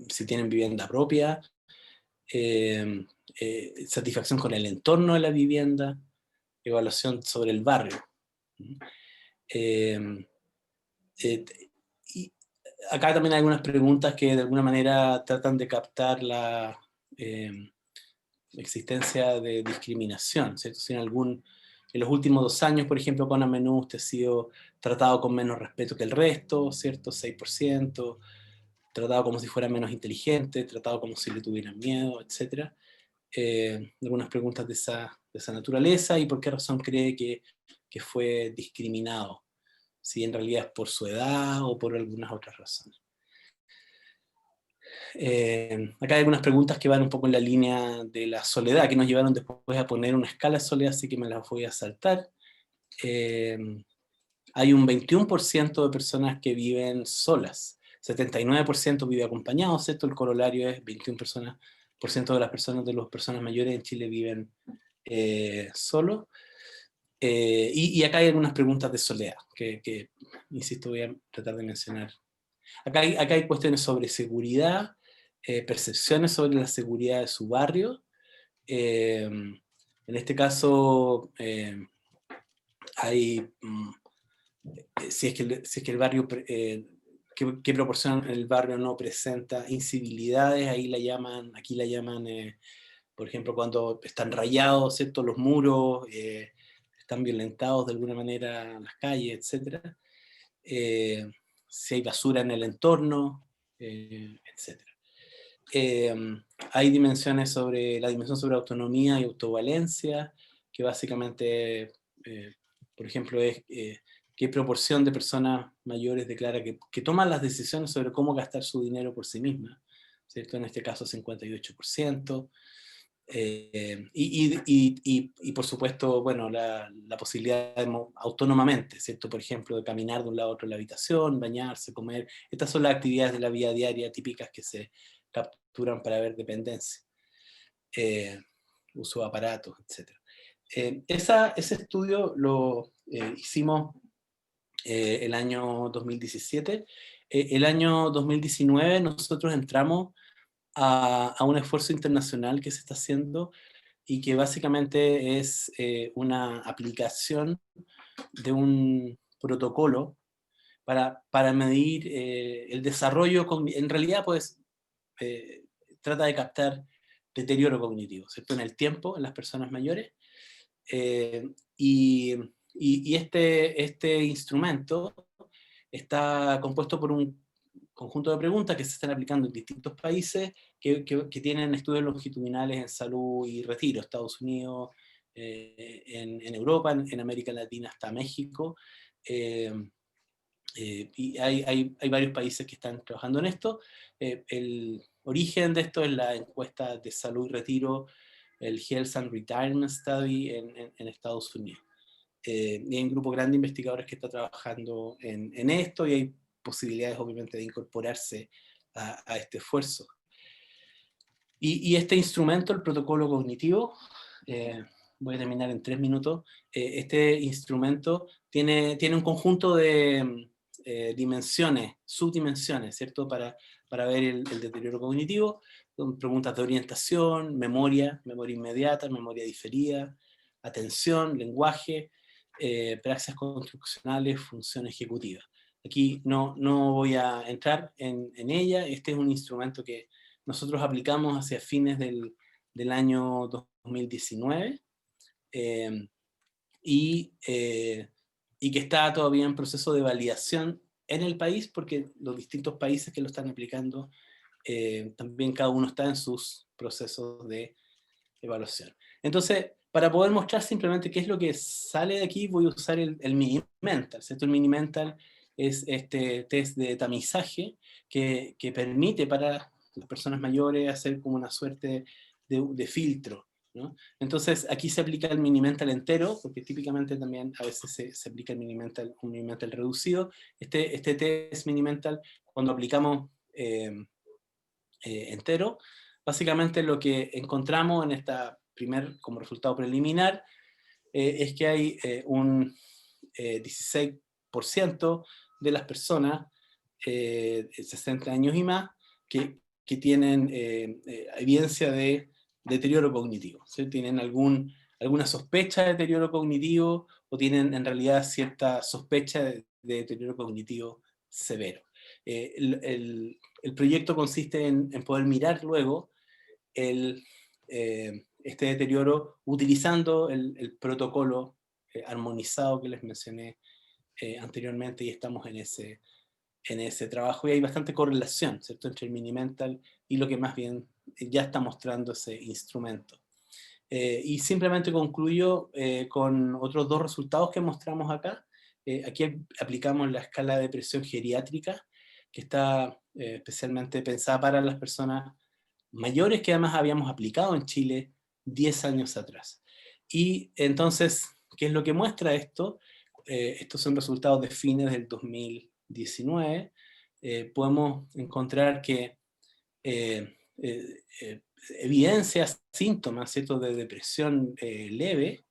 si tienen vivienda propia, satisfacción con el entorno de la vivienda, evaluación sobre el barrio. Y acá también hay algunas preguntas que de alguna manera tratan de captar la existencia de discriminación, ¿cierto? Si en los últimos 2 años, por ejemplo, con a menudo usted ha sido tratado con menos respeto que el resto, ¿cierto? 6%, tratado como si fuera menos inteligente, tratado como si le tuvieran miedo, etc. Algunas preguntas de esa naturaleza, y por qué razón cree que fue discriminado, si en realidad es por su edad o por algunas otras razones. Acá hay algunas preguntas que van un poco en la línea de la soledad, que nos llevaron después a poner una escala de soledad, así que me las voy a saltar. Hay un 21% de personas que viven solas, 79% vive acompañado, ¿cierto? El corolario es 21% de las personas mayores en Chile viven solos. Y acá hay algunas preguntas de soledad, que insisto, voy a tratar de mencionar. Acá hay cuestiones sobre seguridad, percepciones sobre la seguridad de su barrio. En este caso hay si es que el barrio, qué proporción el barrio no presenta incivilidades, aquí la llaman, por ejemplo, cuando están rayados, ¿cierto?, los muros, están violentados de alguna manera las calles, etc. Si hay basura en el entorno, etc. Hay dimensiones la dimensión sobre autonomía y autovalencia, que básicamente, por ejemplo, es qué proporción de personas mayores declara que toman las decisiones sobre cómo gastar su dinero por sí mismas, ¿cierto? En este caso 58%. Y por supuesto, bueno, la posibilidad de autónomamente, ¿cierto? Por ejemplo, de caminar de un lado a otro en la habitación, bañarse, comer. Estas son las actividades de la vida diaria típicas que se capturan para ver dependencia, uso de aparatos, etc. Ese estudio lo hicimos el año 2017. El año 2019 nosotros entramos a un esfuerzo internacional que se está haciendo y que básicamente es una aplicación de un protocolo para medir el desarrollo. En realidad, pues, trata de captar deterioro cognitivo, ¿cierto?, en el tiempo, en las personas mayores. Y este instrumento está compuesto por un conjunto de preguntas que se están aplicando en distintos países que tienen estudios longitudinales en salud y retiro, Estados Unidos, en Europa, en América Latina hasta México, y hay varios países que están trabajando en esto. El origen de esto es la encuesta de salud y retiro, el Health and Retirement Study en Estados Unidos. Y hay un grupo grande de investigadores que está trabajando en esto, y hay posibilidades obviamente de incorporarse a este esfuerzo. Y este instrumento, el protocolo cognitivo, voy a terminar en 3 minutos, este instrumento tiene un conjunto de dimensiones, subdimensiones, ¿cierto?, para ver el deterioro cognitivo. Son preguntas de orientación, memoria inmediata, memoria diferida, atención, lenguaje, praxias construccionales, función ejecutiva. Aquí no voy a entrar en ella. Este es un instrumento que nosotros aplicamos hacia fines del año 2019, y que está todavía en proceso de validación en el país, porque los distintos países que lo están aplicando, también cada uno está en sus procesos de evaluación. Entonces, para poder mostrar simplemente qué es lo que sale de aquí, voy a usar el Mini-Mental, ¿cierto? El Mini-Mental es este test de tamizaje que permite para las personas mayores hacer como una suerte de filtro, ¿no? Entonces, aquí se aplica el Mini-Mental entero, porque típicamente también a veces se aplica un Mini-Mental reducido. Este test Mini-Mental, cuando aplicamos entero, básicamente lo que encontramos en esta como resultado preliminar, es que hay un 16% de las personas de 60 años y más que tienen evidencia de deterioro cognitivo, ¿sí? Tienen alguna sospecha de deterioro cognitivo, o tienen en realidad cierta sospecha de deterioro cognitivo severo. El proyecto consiste en poder mirar luego este deterioro utilizando el protocolo armonizado que les mencioné anteriormente, y estamos en ese trabajo, y hay bastante correlación, ¿cierto?, entre el Mini-Mental y lo que más bien ya está mostrando ese instrumento. Y simplemente concluyo con otros 2 resultados que mostramos acá. Aquí aplicamos la escala de presión geriátrica, que está especialmente pensada para las personas mayores, que además habíamos aplicado en Chile 10 años atrás. Y entonces, ¿qué es lo que muestra esto? Estos son resultados de fines del 2019. Podemos encontrar que evidencias, síntomas, ¿cierto?, de depresión leve,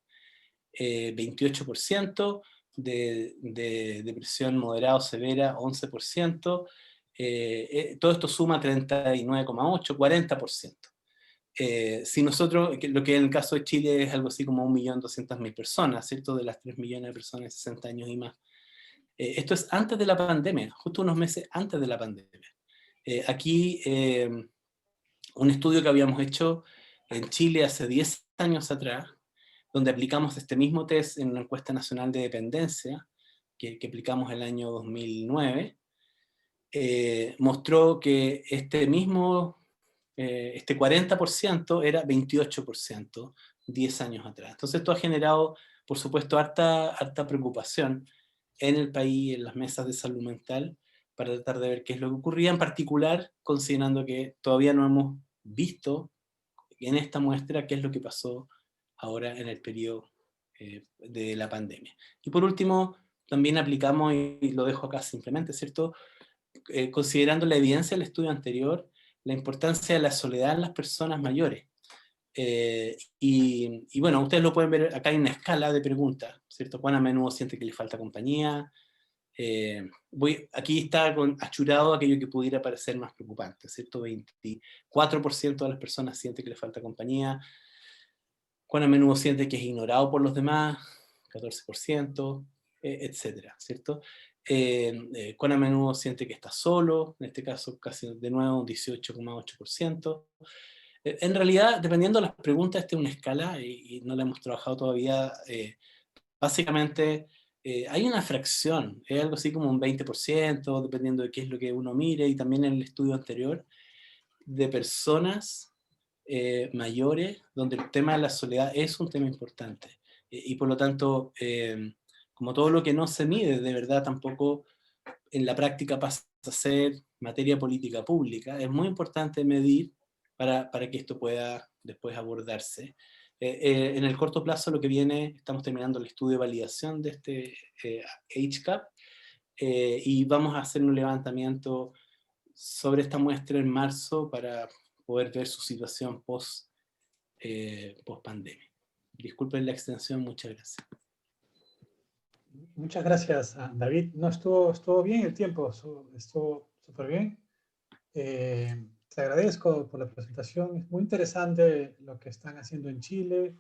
28%, de depresión moderada o severa, 11%, todo esto suma 39,8%, 40%. Si nosotros, lo que en el caso de Chile es algo así como 1.200.000 personas, ¿cierto?, de las 3 millones de personas de 60 años y más. Esto es antes de la pandemia, justo unos meses antes de la pandemia. Aquí un estudio que habíamos hecho en Chile hace 10 años atrás, donde aplicamos este mismo test en una encuesta nacional de dependencia, que aplicamos el año 2009, mostró que este 40% era 28% 10 años atrás. Entonces esto ha generado, por supuesto, harta preocupación en el país, en las mesas de salud mental, para tratar de ver qué es lo que ocurría, en particular considerando que todavía no hemos visto en esta muestra qué es lo que pasó ahora en el periodo de la pandemia. Y por último, también aplicamos, y lo dejo acá simplemente, ¿cierto? Considerando la evidencia del estudio anterior, la importancia de la soledad en las personas mayores. Y bueno, ustedes lo pueden ver, acá hay una escala de preguntas, ¿cierto? ¿Cuán a menudo siente que le falta compañía? Aquí está achurado aquello que pudiera parecer más preocupante, ¿cierto? 24% de las personas siente que le falta compañía. ¿Cuán a menudo siente que es ignorado por los demás? 14%, etcétera, ¿cierto? ¿Cuán a menudo siente que está solo? En este caso, casi de nuevo, un 18,8%. En realidad, dependiendo de las preguntas, esta es una escala y no la hemos trabajado todavía. Básicamente, hay una fracción, es algo así como un 20%, dependiendo de qué es lo que uno mire, y también en el estudio anterior, de personas mayores, donde el tema de la soledad es un tema importante. Y por lo tanto, como todo lo que no se mide, de verdad tampoco en la práctica pasa a ser materia política pública, es muy importante medir para que esto pueda después abordarse. En el corto plazo lo que viene, estamos terminando el estudio de validación de este HCAP, y vamos a hacer un levantamiento sobre esta muestra en marzo para poder ver su situación post pandemia. Disculpen la extensión, muchas gracias. Muchas gracias, David. No, estuvo bien el tiempo, estuvo súper bien. Te agradezco por la presentación. Es muy interesante lo que están haciendo en Chile,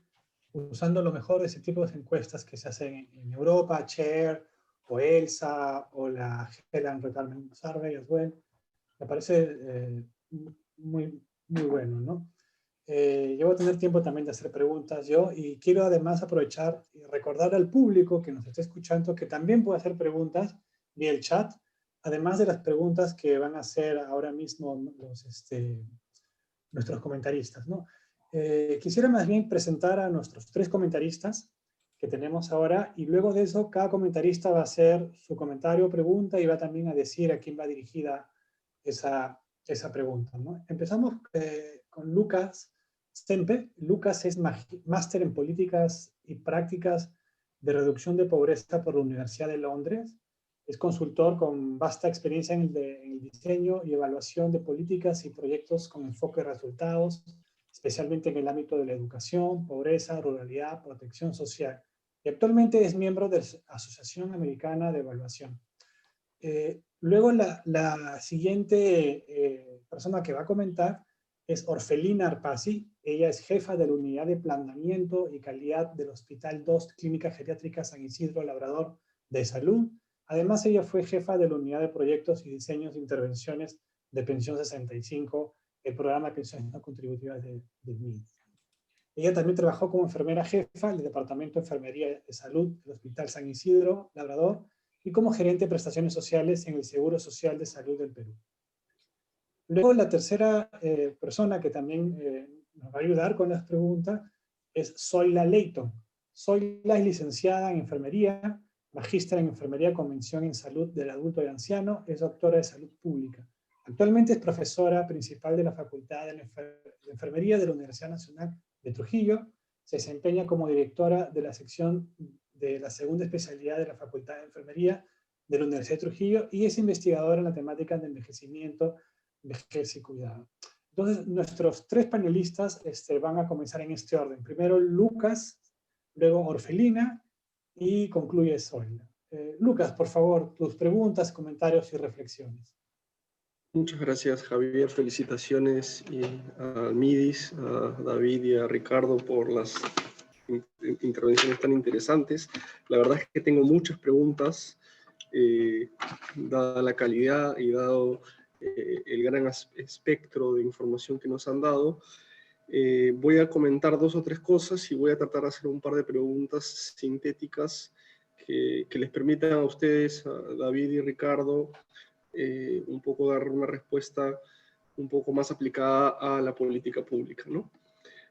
usando lo mejor de ese tipo de encuestas que se hacen en Europa, CHAIR, o ELSA, o la Helen Retirement Survey as well. Me parece muy bueno, ¿no? Yo voy a tener tiempo también de hacer preguntas yo, y quiero además aprovechar y recordar al público que nos esté escuchando que también puede hacer preguntas vía el chat, además de las preguntas que van a hacer ahora mismo nuestros comentaristas, ¿no? Quisiera más bien presentar a nuestros 3 comentaristas que tenemos ahora, y luego de eso cada comentarista va a hacer su comentario o pregunta y va también a decir a quién va dirigida esa pregunta, ¿no? Empezamos con Lucas Stempe. Lucas es máster en políticas y prácticas de reducción de pobreza por la Universidad de Londres. Es consultor con vasta experiencia en el diseño y evaluación de políticas y proyectos con enfoque de resultados, especialmente en el ámbito de la educación, pobreza, ruralidad, protección social. Y actualmente es miembro de la Asociación Americana de Evaluación. Luego la siguiente persona que va a comentar es Orfelina Arpasi. Ella es jefa de la Unidad de Planeamiento y Calidad del Hospital 2 Clínica Geriátrica San Isidro Labrador de Salud. Además, ella fue jefa de la Unidad de Proyectos y Diseños de Intervenciones de Pensión 65, el programa de pensiones no contributivas del MIDI. Ella también trabajó como enfermera jefa del Departamento de Enfermería de Salud del Hospital San Isidro Labrador y como gerente de prestaciones sociales en el Seguro Social de Salud del Perú. Luego, la tercera persona que también nos va a ayudar con las preguntas es Zoila Leighton. Zoila es licenciada en enfermería, magíster en enfermería con mención en salud del adulto y anciano, es doctora de salud pública. Actualmente es profesora principal de la Facultad de Enfermería de la Universidad Nacional de Trujillo. Se desempeña como directora de la sección de la segunda especialidad de la Facultad de Enfermería de la Universidad de Trujillo y es investigadora en la temática de envejecimiento, vejez y cuidado. Entonces, nuestros 3 panelistas van a comenzar en este orden. Primero Lucas, luego Orfelina y concluye Zoila. Lucas, por favor, tus preguntas, comentarios y reflexiones. Muchas gracias, Javier. Felicitaciones al MIDIS, a David y a Ricardo por las intervenciones tan interesantes. La verdad es que tengo muchas preguntas. dada la calidad y dado el gran espectro de información que nos han dado. Voy a comentar 2 o 3 cosas y voy a tratar de hacer un par de preguntas sintéticas que les permitan a ustedes, a David y Ricardo, un poco dar una respuesta un poco más aplicada a la política pública, ¿no?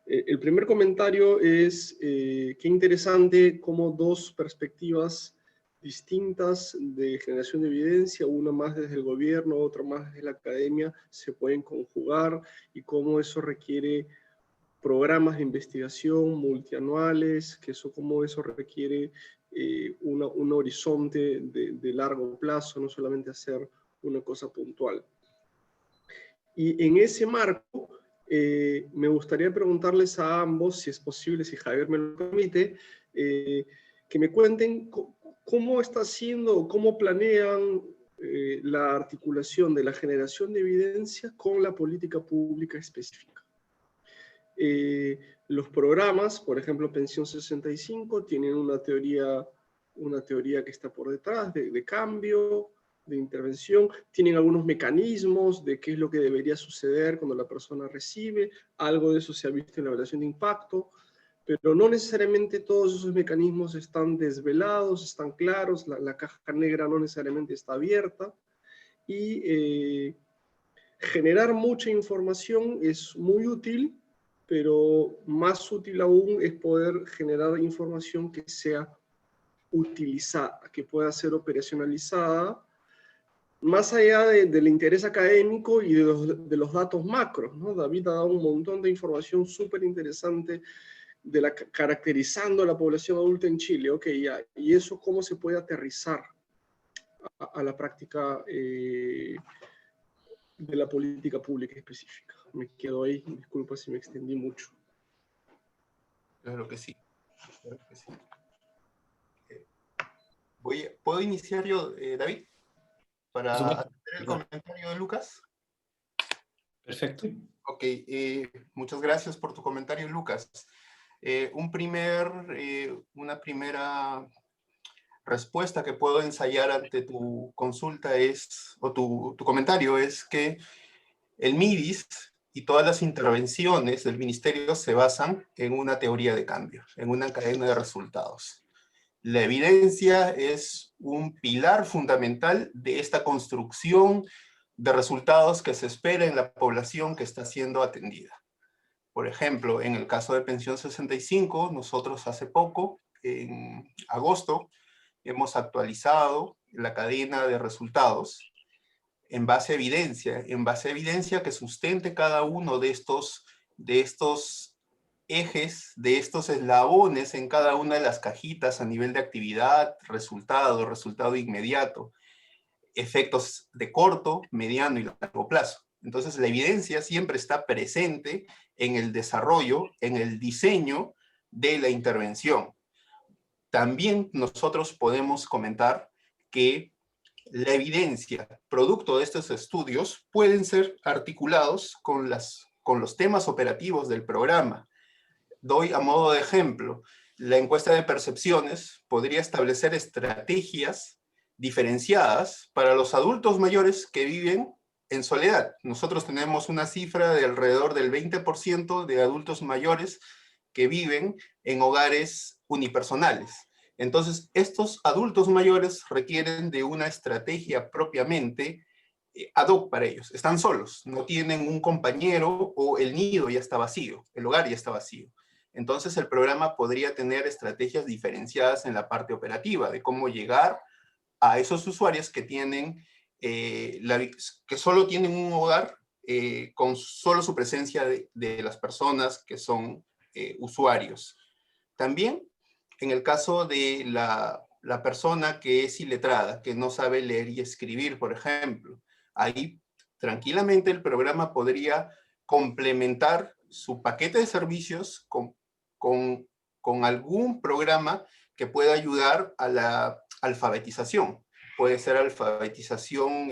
El primer comentario es qué interesante cómo 2 perspectivas distintas de generación de evidencia, una más desde el gobierno, otra más desde la academia, se pueden conjugar y cómo eso requiere programas de investigación multianuales, cómo eso requiere un horizonte de largo plazo, no solamente hacer una cosa puntual. Y en ese marco, me gustaría preguntarles a ambos, si es posible, si Javier me lo permite, que me cuenten cómo está haciendo, cómo planean la articulación de la generación de evidencia con la política pública específica. Los programas, por ejemplo, Pensión 65, tienen una teoría que está por detrás de cambio, de intervención, tienen algunos mecanismos de qué es lo que debería suceder cuando la persona recibe, algo de eso se ha visto en la evaluación de impacto, pero no necesariamente todos esos mecanismos están desvelados, están claros, la caja negra no necesariamente está abierta, y generar mucha información es muy útil, pero más útil aún es poder generar información que sea utilizada, que pueda ser operacionalizada, más allá del interés académico y de los datos macros, ¿no? David ha dado un montón de información súper interesante caracterizando a la población adulta en Chile. Ok, ya, ¿y eso cómo se puede aterrizar a la práctica de la política pública específica? Me quedo ahí, disculpa si me extendí mucho. Claro que sí. Claro que sí. ¿Puedo iniciar yo, David? Para hacer el comentario de Lucas. Perfecto. Ok, muchas gracias por tu comentario, Lucas. Una primera respuesta que puedo ensayar ante tu consulta o tu comentario es que el MIDIS y todas las intervenciones del ministerio se basan en una teoría de cambio, en una cadena de resultados. La evidencia es un pilar fundamental de esta construcción de resultados que se espera en la población que está siendo atendida. Por ejemplo, en el caso de Pensión 65, nosotros hace poco, en agosto, hemos actualizado la cadena de resultados en base a evidencia que sustente cada uno de estos ejes, de estos eslabones en cada una de las cajitas a nivel de actividad, resultado inmediato, efectos de corto, mediano y largo plazo. Entonces, la evidencia siempre está presente en el desarrollo, en el diseño de la intervención. También nosotros podemos comentar que la evidencia, producto de estos estudios, pueden ser articulados con los temas operativos del programa. Doy a modo de ejemplo, la encuesta de percepciones podría establecer estrategias diferenciadas para los adultos mayores que viven en soledad. Nosotros tenemos una cifra de alrededor del 20% de adultos mayores que viven en hogares unipersonales. Entonces, estos adultos mayores requieren de una estrategia propiamente ad hoc para ellos. Están solos, no tienen un compañero o el nido ya está vacío, el hogar ya está vacío. Entonces, el programa podría tener estrategias diferenciadas en la parte operativa de cómo llegar a esos usuarios que solo tienen un hogar con solo su presencia de las personas que son usuarios. También, en el caso de la persona que es iletrada, que no sabe leer y escribir, por ejemplo, ahí tranquilamente el programa podría complementar su paquete de servicios con algún programa que pueda ayudar a la alfabetización. Puede ser alfabetización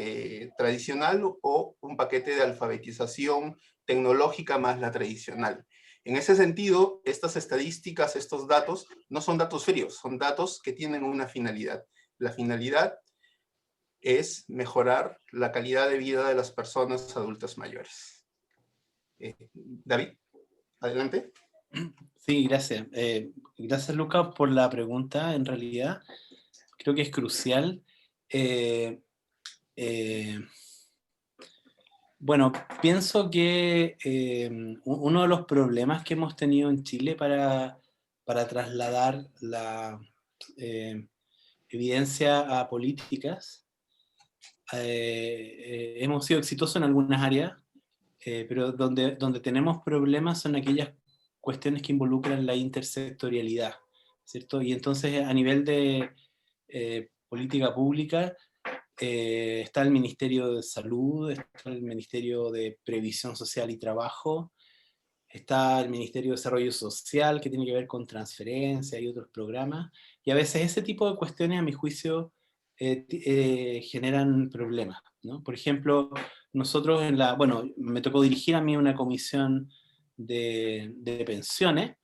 tradicional o un paquete de alfabetización tecnológica más la tradicional. En ese sentido, estas estadísticas, estos datos, no son datos fríos, son datos que tienen una finalidad. La finalidad es mejorar la calidad de vida de las personas adultas mayores. David, adelante. Sí, gracias. Gracias, Lucas, por la pregunta. En realidad, creo que es crucial. Bueno, pienso que uno de los problemas que hemos tenido en Chile para trasladar la evidencia a políticas, hemos sido exitosos en algunas áreas, pero donde tenemos problemas son aquellas cuestiones que involucran la intersectorialidad, ¿cierto? Y entonces a nivel de política pública, está el Ministerio de Salud, está el Ministerio de Previsión Social y Trabajo, está el Ministerio de Desarrollo Social, que tiene que ver con transferencia y otros programas, y a veces ese tipo de cuestiones, a mi juicio, generan problemas, ¿no? Por ejemplo, nosotros bueno, me tocó dirigir a mí una comisión de pensiones,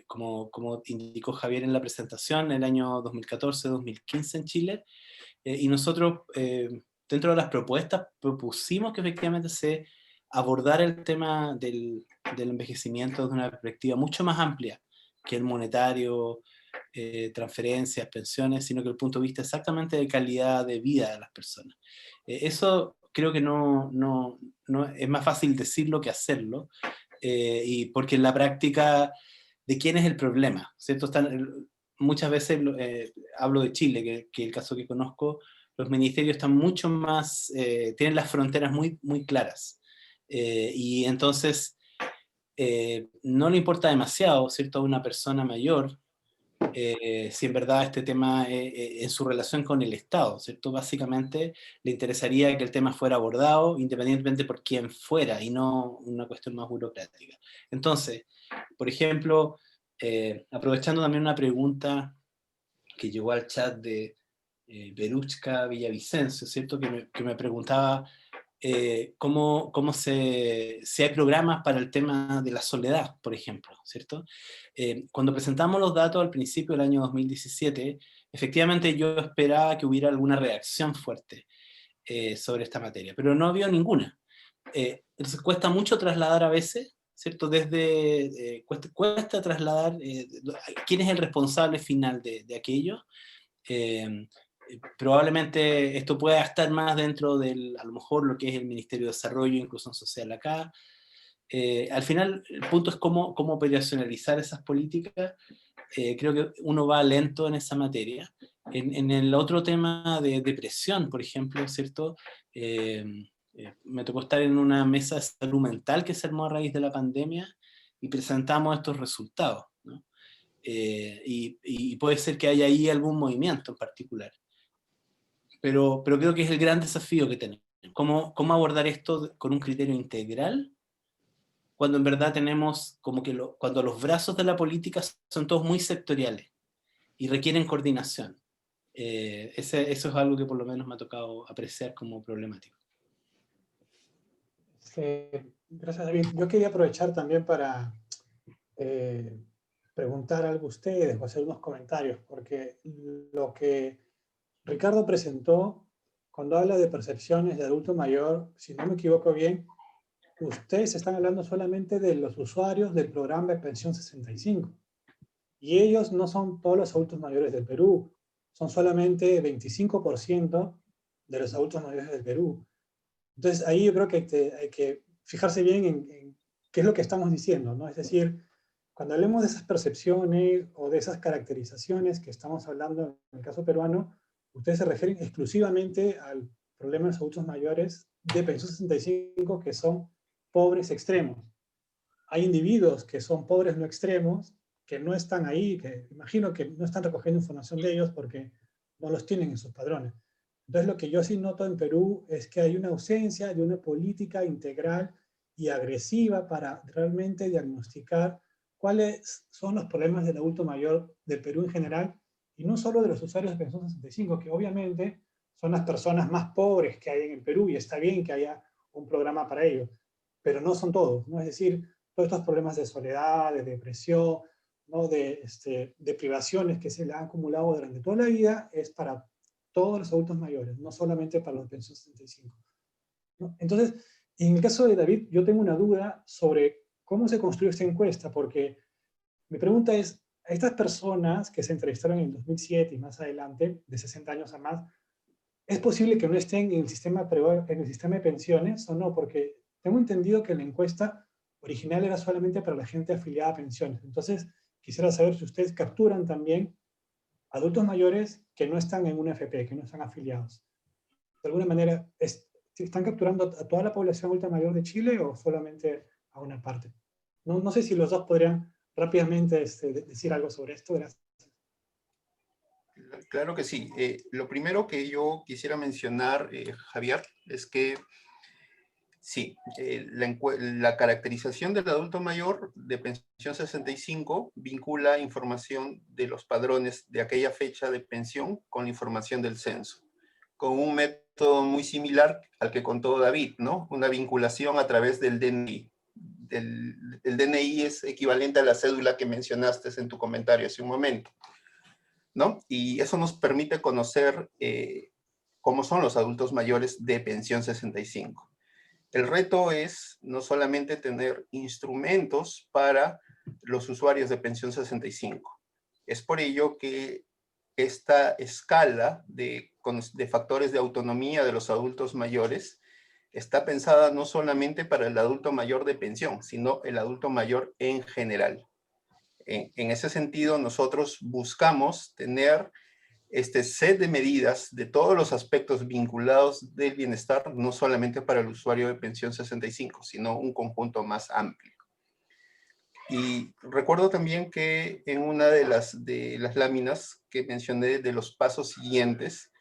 como indicó Javier en la presentación, el año 2014-2015 en Chile, y nosotros, dentro de las propuestas, propusimos que efectivamente se abordara el tema del envejecimiento desde una perspectiva mucho más amplia que el monetario, transferencias, pensiones, sino que el punto de vista exactamente de calidad de vida de las personas. Eso creo que no es más fácil decirlo que hacerlo, y porque en la práctica, ¿de quién es el problema? ¿Cierto? Muchas veces hablo de Chile, que el caso que conozco, los ministerios están mucho más, tienen las fronteras muy, muy claras. Y entonces no le importa demasiado, ¿cierto?, a una persona mayor, si en verdad este tema en su relación con el Estado, ¿cierto? Básicamente le interesaría que el tema fuera abordado independientemente por quién fuera y no una cuestión más burocrática. Entonces, por ejemplo, aprovechando también una pregunta que llegó al chat de Beruchka Villavicencio, ¿cierto? Que me preguntaba cómo si hay programas para el tema de la soledad, por ejemplo, ¿cierto? Cuando presentamos los datos al principio del año 2017, efectivamente yo esperaba que hubiera alguna reacción fuerte sobre esta materia, pero no había ninguna. Entonces cuesta mucho trasladar a veces, ¿cierto? Cuesta trasladar quién es el responsable final de aquello. Probablemente esto pueda estar más dentro a lo mejor lo que es el Ministerio de Desarrollo e Inclusión Social acá. Al final, el punto es cómo operacionalizar esas políticas. Creo que uno va lento en esa materia. En el otro tema de depresión, por ejemplo, ¿cierto? Me tocó estar en una mesa de salud mental que se armó a raíz de la pandemia y presentamos estos resultados, ¿no? Y puede ser que haya ahí algún movimiento en particular. Pero creo que es el gran desafío que tenemos. ¿Cómo abordar esto con un criterio integral? Cuando en verdad tenemos como que cuando los brazos de la política son todos muy sectoriales y requieren coordinación. Eso es algo que por lo menos me ha tocado apreciar como problemático. Gracias, David. Yo quería aprovechar también para preguntar algo a ustedes o hacer unos comentarios, porque lo que Ricardo presentó, cuando habla de percepciones de adulto mayor, si no me equivoco bien, ustedes están hablando solamente de los usuarios del programa de Pensión 65. Y ellos no son todos los adultos mayores del Perú, son solamente 25% de los adultos mayores del Perú. Entonces ahí yo creo que hay que fijarse bien en qué es lo que estamos diciendo, ¿no? Es decir, cuando hablemos de esas percepciones o de esas caracterizaciones que estamos hablando en el caso peruano, ustedes se refieren exclusivamente al problema de los adultos mayores de Pensión 65 que son pobres extremos. Hay individuos que son pobres no extremos, que no están ahí, que imagino que no están recogiendo información de ellos porque no los tienen en sus padrones. Entonces lo que yo sí noto en Perú es que hay una ausencia de una política integral y agresiva para realmente diagnosticar cuáles son los problemas del adulto mayor del Perú en general, y no solo de los usuarios de Pensión 65, que obviamente son las personas más pobres que hay en el Perú, y está bien que haya un programa para ellos, pero no son todos, ¿no? Es decir, todos estos problemas de soledad, de depresión, ¿no? de privaciones que se le han acumulado durante toda la vida, es para todos los adultos mayores, no solamente para los de pensión 65. ¿No? Entonces, en el caso de David, yo tengo una duda sobre cómo se construyó esta encuesta, porque mi pregunta es, a estas personas que se entrevistaron en el 2007 y más adelante, de 60 años a más, ¿es posible que no estén en el sistema de pensiones o no? Porque tengo entendido que la encuesta original era solamente para la gente afiliada a pensiones. Entonces, quisiera saber si ustedes capturan también adultos mayores que no están en una AFP, que no están afiliados. De alguna manera, ¿están capturando a toda la población adulta mayor de Chile o solamente a una parte? No sé si los dos podrían rápidamente decir algo sobre esto. Gracias. Claro que sí. Lo primero que yo quisiera mencionar, Javier, es que sí, la caracterización del adulto mayor de pensión 65 vincula información de los padrones de aquella fecha de pensión con la información del censo, con un método muy similar al que contó David, ¿no? Una vinculación a través del DNI. El DNI es equivalente a la cédula que mencionaste en tu comentario hace un momento, ¿no? Y eso nos permite conocer cómo son los adultos mayores de pensión 65. El reto es no solamente tener instrumentos para los usuarios de pensión 65. Es por ello que esta escala de factores de autonomía de los adultos mayores está pensada no solamente para el adulto mayor de pensión, sino el adulto mayor en general. En ese sentido, nosotros buscamos tener este set de medidas de todos los aspectos vinculados del bienestar, no solamente para el usuario de pensión 65, sino un conjunto más amplio. Y recuerdo también que en una de las láminas que mencioné de los pasos siguientes,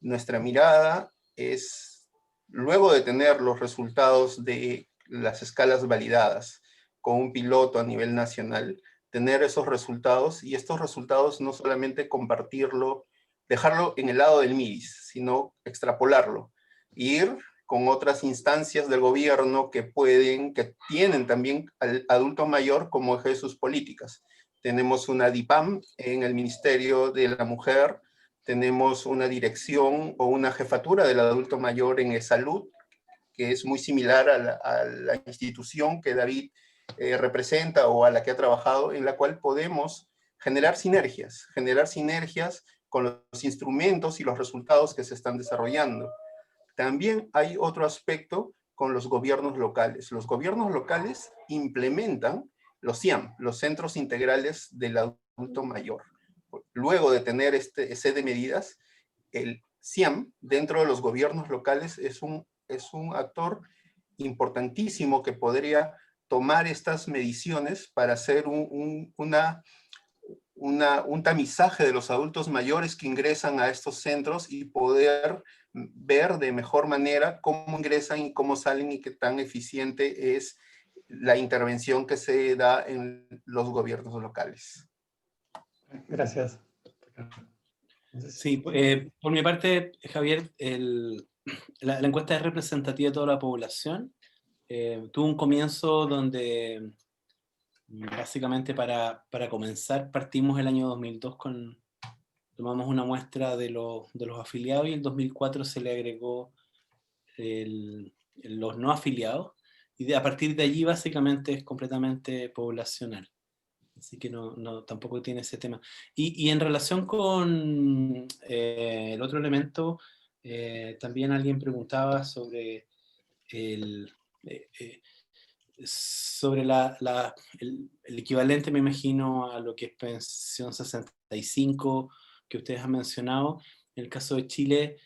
nuestra mirada es, luego de tener los resultados de las escalas validadas con un piloto a nivel nacional, tener esos resultados, y estos resultados no solamente compartirlo, dejarlo en el lado del MIDIS, sino extrapolarlo, ir con otras instancias del gobierno que tienen también al adulto mayor como eje de sus políticas. Tenemos una DIPAM en el Ministerio de la Mujer, tenemos una dirección o una jefatura del adulto mayor en salud, que es muy similar a la institución que David representa o a la que ha trabajado, en la cual podemos generar sinergias con los instrumentos y los resultados que se están desarrollando. También hay otro aspecto con los gobiernos locales. Los gobiernos locales implementan los CIAM, los Centros Integrales del Adulto Mayor. Luego de tener este set de medidas, el CIAM dentro de los gobiernos locales es un actor importantísimo que podría tomar estas mediciones para hacer un tamizaje de los adultos mayores que ingresan a estos centros y poder ver de mejor manera cómo ingresan y cómo salen y qué tan eficiente es la intervención que se da en los gobiernos locales. Gracias. Sí, por mi parte, Javier, la encuesta es representativa de toda la población. Tuvo un comienzo donde básicamente para comenzar partimos el año 2002 tomamos una muestra de los afiliados y en 2004 se le agregó los no afiliados y a partir de allí básicamente es completamente poblacional. Así que tampoco tiene ese tema. Y en relación con el otro elemento, también alguien preguntaba sobre el equivalente, me imagino, a lo que es pensión 65 que ustedes han mencionado. En el caso de Chile,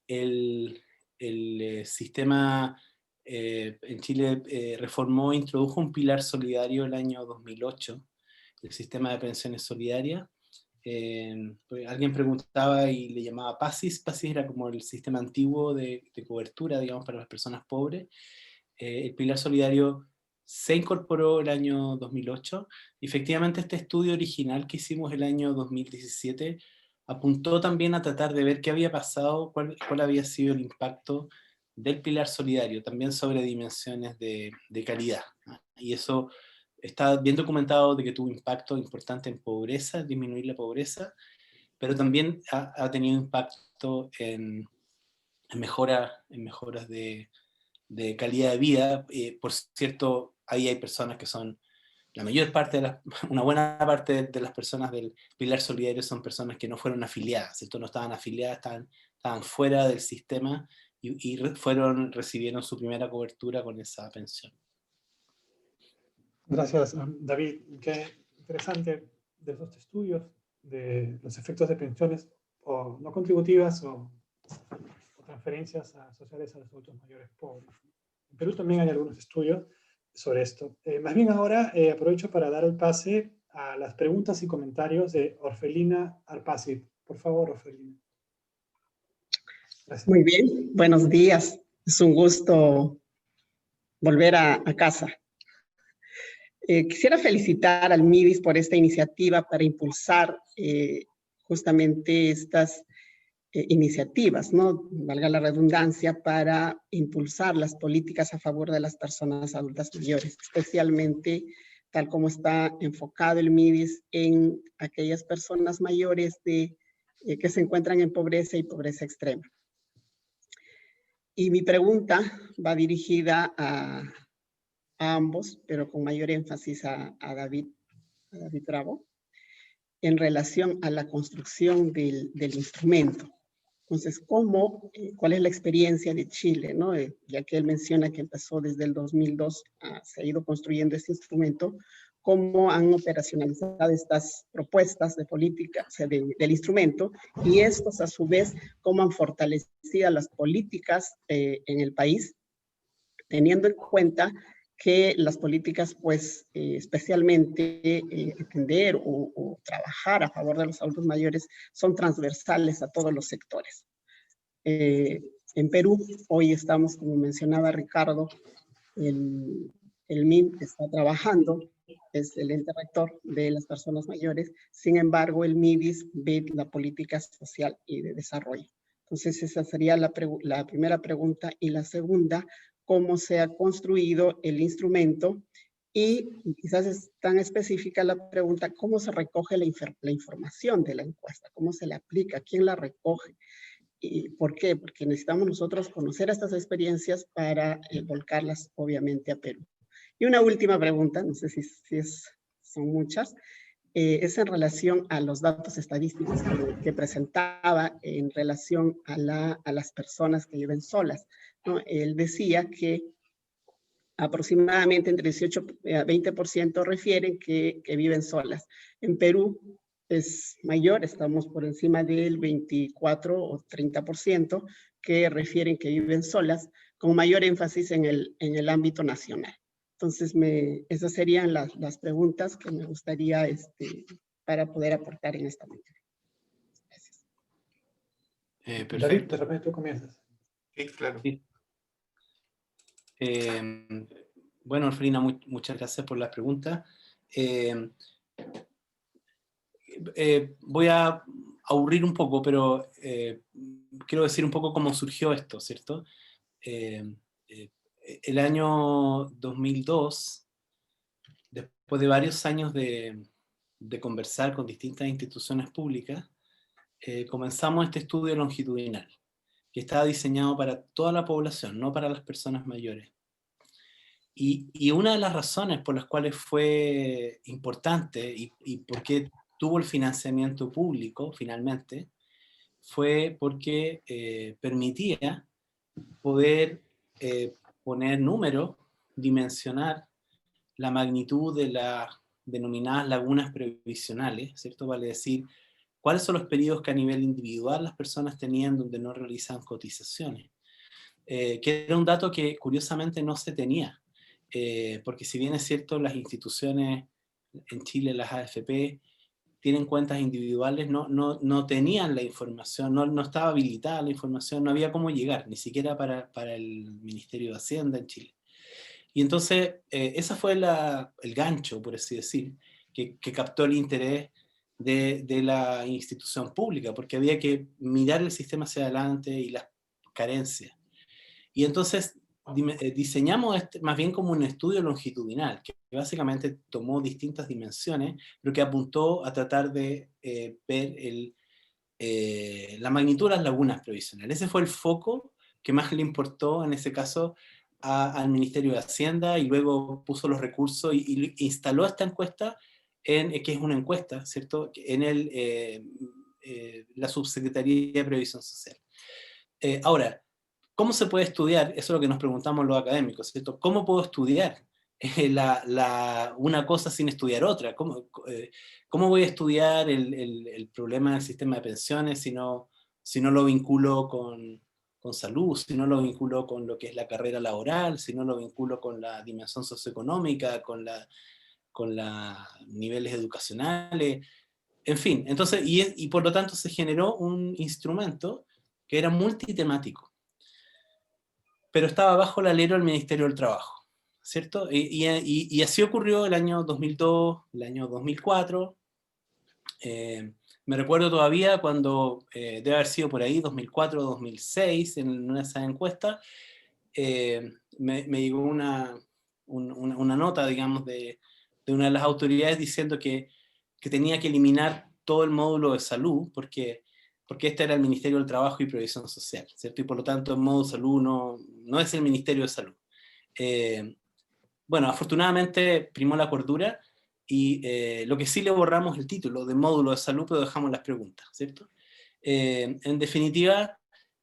el sistema en Chile introdujo un pilar solidario el año 2008, el sistema de pensiones solidarias. Alguien preguntaba y le llamaba PASIS. PASIS era como el sistema antiguo de cobertura, digamos, para las personas pobres. El pilar solidario se incorporó el año 2008. Y efectivamente este estudio original que hicimos el año 2017 apuntó también a tratar de ver qué había pasado, cuál había sido el impacto del pilar solidario, también sobre dimensiones de calidad. Y eso está bien documentado de que tuvo impacto importante en pobreza, disminuir la pobreza, pero también ha tenido impacto en mejoras de calidad de vida. Por cierto, ahí hay personas que son, la mayor parte una buena parte de las personas del Pilar Solidario son personas que no fueron afiliadas, ¿cierto? No estaban afiliadas, estaban fuera del sistema y recibieron su primera cobertura con esa pensión. Gracias, David. Qué interesante de esos estudios de los efectos de pensiones o no contributivas o transferencias sociales a los adultos mayores pobres. En Perú también hay algunos estudios sobre esto. Más bien ahora aprovecho para dar el pase a las preguntas y comentarios de Orfelina Arpacid. Por favor, Orfelina. Gracias. Muy bien, buenos días. Es un gusto volver a casa. Quisiera felicitar al MIDIS por esta iniciativa para impulsar justamente estas iniciativas, ¿no? Valga la redundancia, para impulsar las políticas a favor de las personas adultas mayores, especialmente tal como está enfocado el MIDIS en aquellas personas mayores que se encuentran en pobreza y pobreza extrema. Y mi pregunta va dirigida a ambos, pero con mayor énfasis a David Bravo, en relación a la construcción del instrumento. Entonces, ¿cuál es la experiencia de Chile, ¿no? Ya que él menciona que empezó desde el 2002, se ha ido construyendo este instrumento, cómo han operacionalizado estas propuestas de política, o sea, del instrumento, y estos a su vez, cómo han fortalecido las políticas en el país, teniendo en cuenta que las políticas, pues, especialmente atender o trabajar a favor de los adultos mayores son transversales a todos los sectores. En Perú, hoy estamos, como mencionaba Ricardo, el MIM está trabajando, es el ente rector de las personas mayores, sin embargo, el MIDIS ve la política social y de desarrollo. Entonces, esa sería la primera pregunta. Y la segunda, cómo se ha construido el instrumento y quizás es tan específica la pregunta, cómo se recoge la información de la encuesta, cómo se la aplica, quién la recoge. ¿Y por qué? Porque necesitamos nosotros conocer estas experiencias para volcarlas obviamente a Perú. Y una última pregunta, no sé si son muchas, es en relación a los datos estadísticos que presentaba en relación a las personas que viven solas, ¿no? Él decía que aproximadamente entre 18 a 20% refieren que viven solas. En Perú es mayor, estamos por encima del 24 o 30% que refieren que viven solas, con mayor énfasis en el ámbito nacional. Entonces, esas serían las preguntas que me gustaría para poder aportar en esta materia. Gracias. Perfecto. David, de repente tú comienzas. Sí, claro. Sí. Bueno, Orfelina, muchas gracias por las preguntas. Voy a aburrir un poco, pero quiero decir un poco cómo surgió esto, ¿cierto? El año 2002, después de varios años de conversar con distintas instituciones públicas, comenzamos este estudio longitudinal, que estaba diseñado para toda la población, no para las personas mayores. Y una de las razones por las cuales fue importante y por qué tuvo el financiamiento público finalmente, fue porque permitía poder poner números, dimensionar la magnitud de las denominadas lagunas previsionales, ¿cierto? Vale decir, cuáles son los periodos que a nivel individual las personas tenían donde no realizan cotizaciones. Que era un dato que curiosamente no se tenía, porque si bien es cierto, las instituciones en Chile, las AFP, tienen cuentas individuales, no tenían la información, no estaba habilitada la información, no había cómo llegar, ni siquiera para el Ministerio de Hacienda en Chile. Y entonces, ese fue el gancho, por así decir, que captó el interés de la institución pública, porque había que mirar el sistema hacia adelante y las carencias. Y entonces diseñamos más bien como un estudio longitudinal, que básicamente tomó distintas dimensiones, pero que apuntó a tratar de ver la magnitud de las lagunas previsionales. Ese fue el foco que más le importó en ese caso al Ministerio de Hacienda, y luego puso los recursos y instaló esta encuesta, que es una encuesta, ¿cierto?, en la Subsecretaría de Previsión Social. Ahora, ¿cómo se puede estudiar? Eso es lo que nos preguntamos los académicos, ¿cierto? ¿Cómo puedo estudiar una cosa sin estudiar otra? ¿Cómo voy a estudiar el problema del sistema de pensiones si no lo vinculo con salud, si no lo vinculo con lo que es la carrera laboral, si no lo vinculo con la dimensión socioeconómica, con los niveles educacionales? En fin, entonces, y por lo tanto se generó un instrumento que era multitemático, pero estaba bajo el alero del Ministerio del Trabajo, ¿cierto? Y así ocurrió el año 2002, el año 2004. Me recuerdo todavía cuando, debe haber sido por ahí, 2004, 2006, en una de esas encuestas, me llegó una nota, digamos, de una de las autoridades diciendo que tenía que eliminar todo el módulo de salud, porque este era el Ministerio del Trabajo y Previsión Social, ¿cierto? Y por lo tanto el módulo de salud no es el Ministerio de Salud. Bueno, afortunadamente primó la cordura, y lo que sí le borramos el título de módulo de salud, pero dejamos las preguntas, ¿cierto? En definitiva,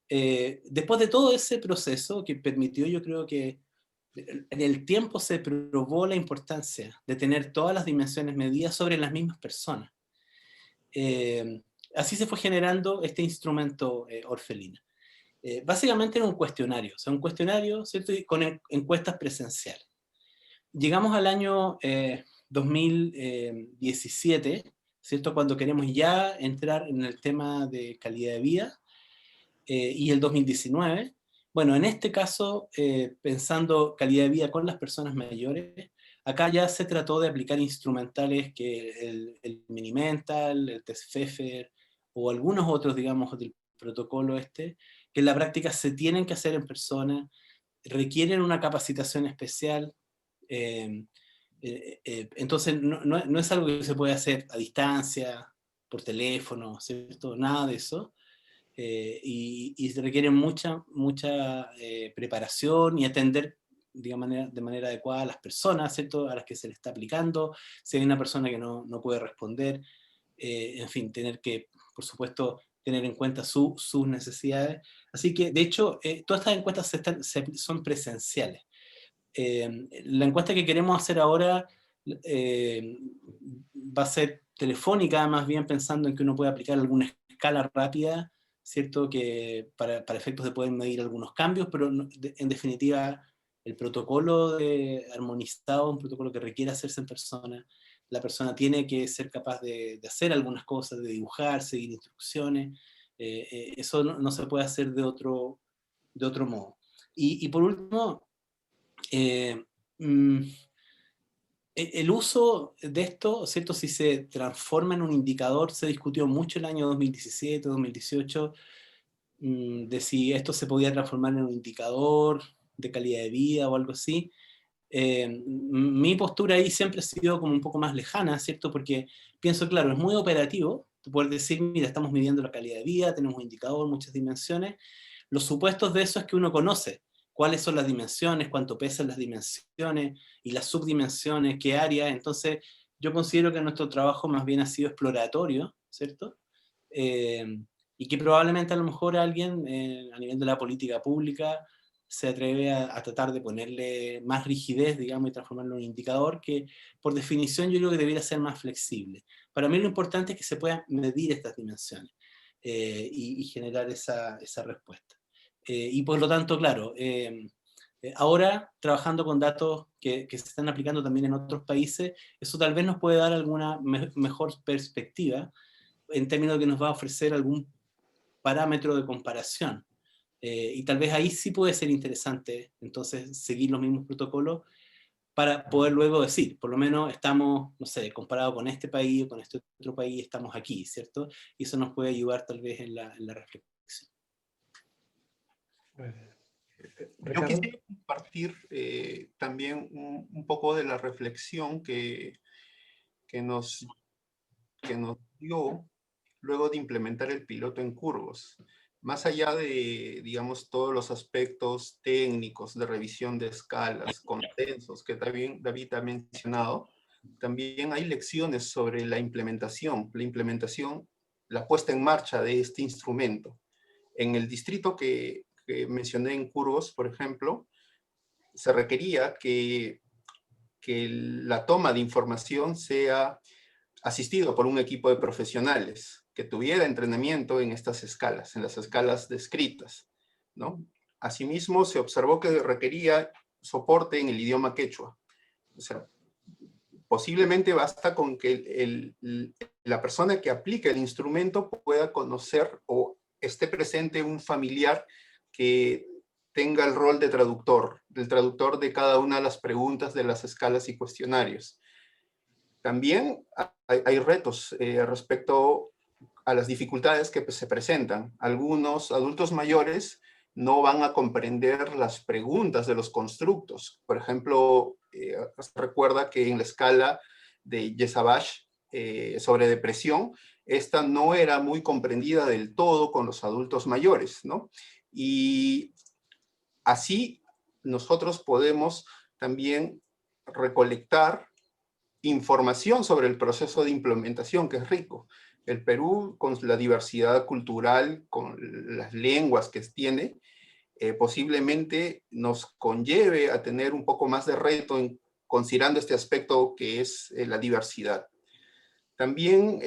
después de todo ese proceso que permitió, yo creo que en el tiempo se probó la importancia de tener todas las dimensiones medidas sobre las mismas personas. Así se fue generando este instrumento, Orfelina. Básicamente era un cuestionario, o sea, un cuestionario, ¿cierto?, y con encuestas presenciales. Llegamos al año 2017, ¿cierto?, cuando queremos ya entrar en el tema de calidad de vida, y el 2019. Bueno, en este caso, pensando calidad de vida con las personas mayores, acá ya se trató de aplicar instrumentales que el Minimental, el Test Pfeffer, o algunos otros, digamos, del protocolo que en la práctica se tienen que hacer en persona, requieren una capacitación especial. Entonces, no es algo que se puede hacer a distancia, por teléfono, ¿cierto? Nada de eso. Y se requiere mucha preparación y atender, digamos, de manera adecuada a las personas, ¿cierto?, a las que se le está aplicando. Si hay una persona que no puede responder, en fin, tener que, por supuesto, tener en cuenta sus necesidades. Así que, de hecho, todas estas encuestas son presenciales. La encuesta que queremos hacer ahora va a ser telefónica, más bien pensando en que uno puede aplicar alguna escala rápida, ¿cierto?, que para efectos de poder medir algunos cambios, pero en definitiva el protocolo armonizado, un protocolo que requiere hacerse en persona. La persona tiene que ser capaz de hacer algunas cosas, de dibujar, seguir instrucciones. Eso no se puede hacer de otro modo. Y por último, el uso de esto, ¿cierto?, si se transforma en un indicador, se discutió mucho el año 2017, 2018, de si esto se podía transformar en un indicador de calidad de vida o algo así. Mi postura ahí siempre ha sido como un poco más lejana, ¿cierto? Porque pienso, claro, es muy operativo poder decir, mira, estamos midiendo la calidad de vida, tenemos un indicador, muchas dimensiones. Los supuestos de eso es que uno conoce cuáles son las dimensiones, cuánto pesan las dimensiones y las subdimensiones, qué área. Entonces, yo considero que nuestro trabajo más bien ha sido exploratorio, ¿cierto? Y que probablemente a lo mejor alguien a nivel de la política pública se atreve a tratar de ponerle más rigidez, digamos, y transformarlo en un indicador que, por definición, yo creo que debería ser más flexible. Para mí lo importante es que se puedan medir estas dimensiones y generar esa respuesta. Y por lo tanto, claro, ahora trabajando con datos que se están aplicando también en otros países, eso tal vez nos puede dar alguna mejor perspectiva en términos de que nos va a ofrecer algún parámetro de comparación. Y tal vez ahí sí puede ser interesante entonces seguir los mismos protocolos para poder luego decir, por lo menos estamos, no sé, comparado con este país o con este otro país, estamos aquí, ¿cierto? Y eso nos puede ayudar tal vez en la reflexión. Yo quisiera compartir también un poco de la reflexión que nos dio luego de implementar el piloto en Curvos. Más allá de, digamos, todos los aspectos técnicos de revisión de escalas, consensos que también David ha mencionado, también hay lecciones sobre la implementación, la puesta en marcha de este instrumento. En el distrito que mencioné en Curvos, por ejemplo, se requería que la toma de información sea asistido por un equipo de profesionales que tuviera entrenamiento en estas escalas, en las escalas descritas, ¿no? Asimismo, se observó que requería soporte en el idioma quechua. O sea, posiblemente basta con que la persona que aplique el instrumento pueda conocer o esté presente un familiar que tenga el rol de traductor, del traductor de cada una de las preguntas de las escalas y cuestionarios. También hay retos respecto a las dificultades que se presentan. Algunos adultos mayores no van a comprender las preguntas de los constructos. Por ejemplo, recuerda que en la escala de Yesavash sobre depresión, esta no era muy comprendida del todo con los adultos mayores, ¿no? Y así nosotros podemos también recolectar información sobre el proceso de implementación, que es rico. El Perú, con la diversidad cultural, con las lenguas que tiene, posiblemente nos conlleve a tener un poco más de reto considerando este aspecto que es la diversidad. También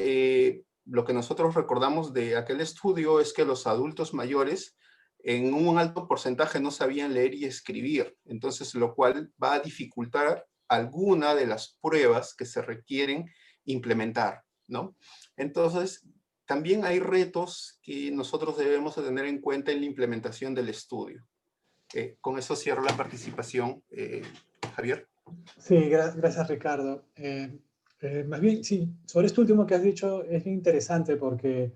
lo que nosotros recordamos de aquel estudio es que los adultos mayores en un alto porcentaje no sabían leer y escribir, entonces lo cual va a dificultar alguna de las pruebas que se requieren implementar, ¿no? Entonces, también hay retos que nosotros debemos tener en cuenta en la implementación del estudio. Con eso cierro la participación. Javier. Sí, gracias Ricardo. Más bien, sí, sobre esto último que has dicho es bien interesante porque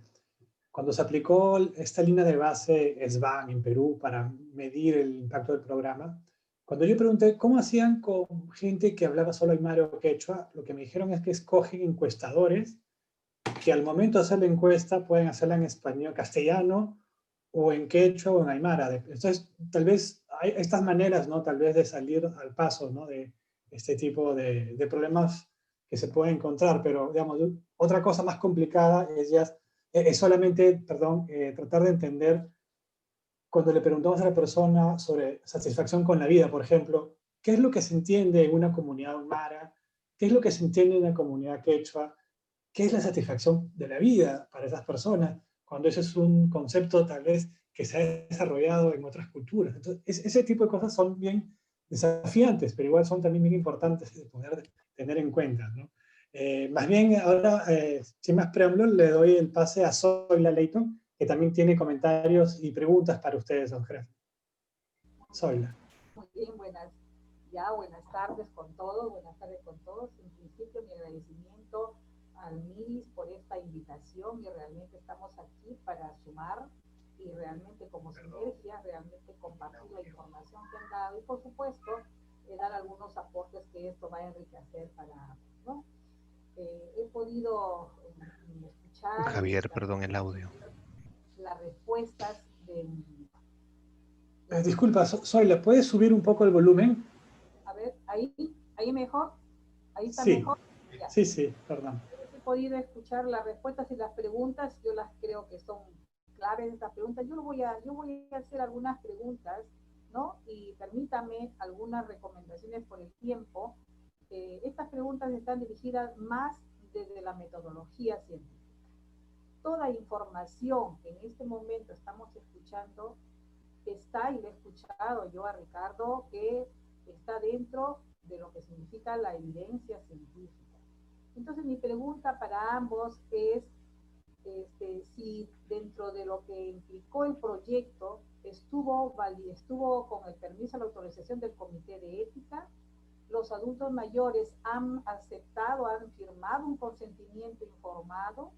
cuando se aplicó esta línea de base SBAN en Perú para medir el impacto del programa, cuando yo pregunté cómo hacían con gente que hablaba solo aymara o quechua, lo que me dijeron es que escogen encuestadores que al momento de hacer la encuesta pueden hacerla en español, castellano, o en quechua o en aymara. Entonces, tal vez hay estas maneras, ¿no? Tal vez de salir al paso, ¿no? De este tipo de problemas que se pueden encontrar, pero, digamos, otra cosa más complicada es solamente, perdón, tratar de entender cuando le preguntamos a la persona sobre satisfacción con la vida, por ejemplo, ¿qué es lo que se entiende en una comunidad aymara? ¿Qué es lo que se entiende en una comunidad quechua? ¿Qué es la satisfacción de la vida para esas personas? Cuando ese es un concepto tal vez que se ha desarrollado en otras culturas. Entonces, ese tipo de cosas son bien desafiantes, pero igual son también bien importantes de poder tener en cuenta, ¿no? Más bien, ahora, sin más preámbulos, le doy el pase a Zoila Leighton, que también tiene comentarios y preguntas para ustedes, don Gerardo. Zoila. Muy bien, buenas tardes con todos, buenas tardes con todos. En principio, mi agradecimiento al MIDIS por esta invitación y realmente estamos aquí para sumar y realmente como sinergia, realmente compartir la información que han dado y por supuesto dar algunos aportes que esto va a enriquecer para, ¿no? He podido escuchar... Javier, perdón, el audio. Las respuestas de... Disculpa, Zoila, ¿puedes subir un poco el volumen? A ver, ahí mejor, ahí está sí. Mejor. Ya. Sí, perdón. He podido escuchar las respuestas y las preguntas, yo las creo que son claves estas preguntas. Yo voy a hacer algunas preguntas, ¿no? Y permítame algunas recomendaciones por el tiempo. Estas preguntas están dirigidas más desde la metodología científica. Toda información que en este momento estamos escuchando está, y lo he escuchado yo a Ricardo, que está dentro de lo que significa la evidencia científica. Entonces mi pregunta para ambos es si dentro de lo que implicó el proyecto estuvo con el permiso, la autorización del Comité de Ética, los adultos mayores han aceptado, han firmado un consentimiento informado,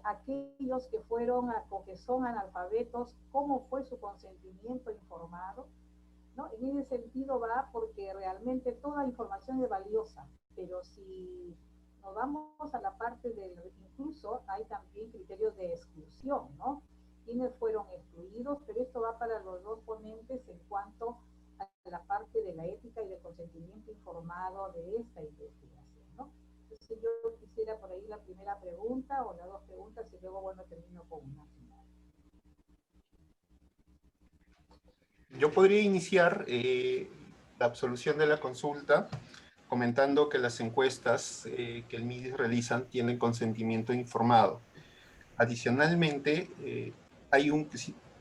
aquellos que son analfabetos, ¿cómo fue su consentimiento informado? ¿No? En ese sentido va porque realmente toda información es valiosa, pero si nos vamos a la parte del, incluso hay también criterios de exclusión, ¿no? Quienes fueron excluidos, pero esto va para los dos ponentes en cuanto a la parte de la ética y del consentimiento informado de esta investigación, ¿no? Entonces yo quisiera por ahí la primera pregunta o las dos preguntas y luego, bueno, termino con una final. Yo podría iniciar la absolución de la consulta comentando que las encuestas que el MIDIS realizan tienen consentimiento informado. Adicionalmente,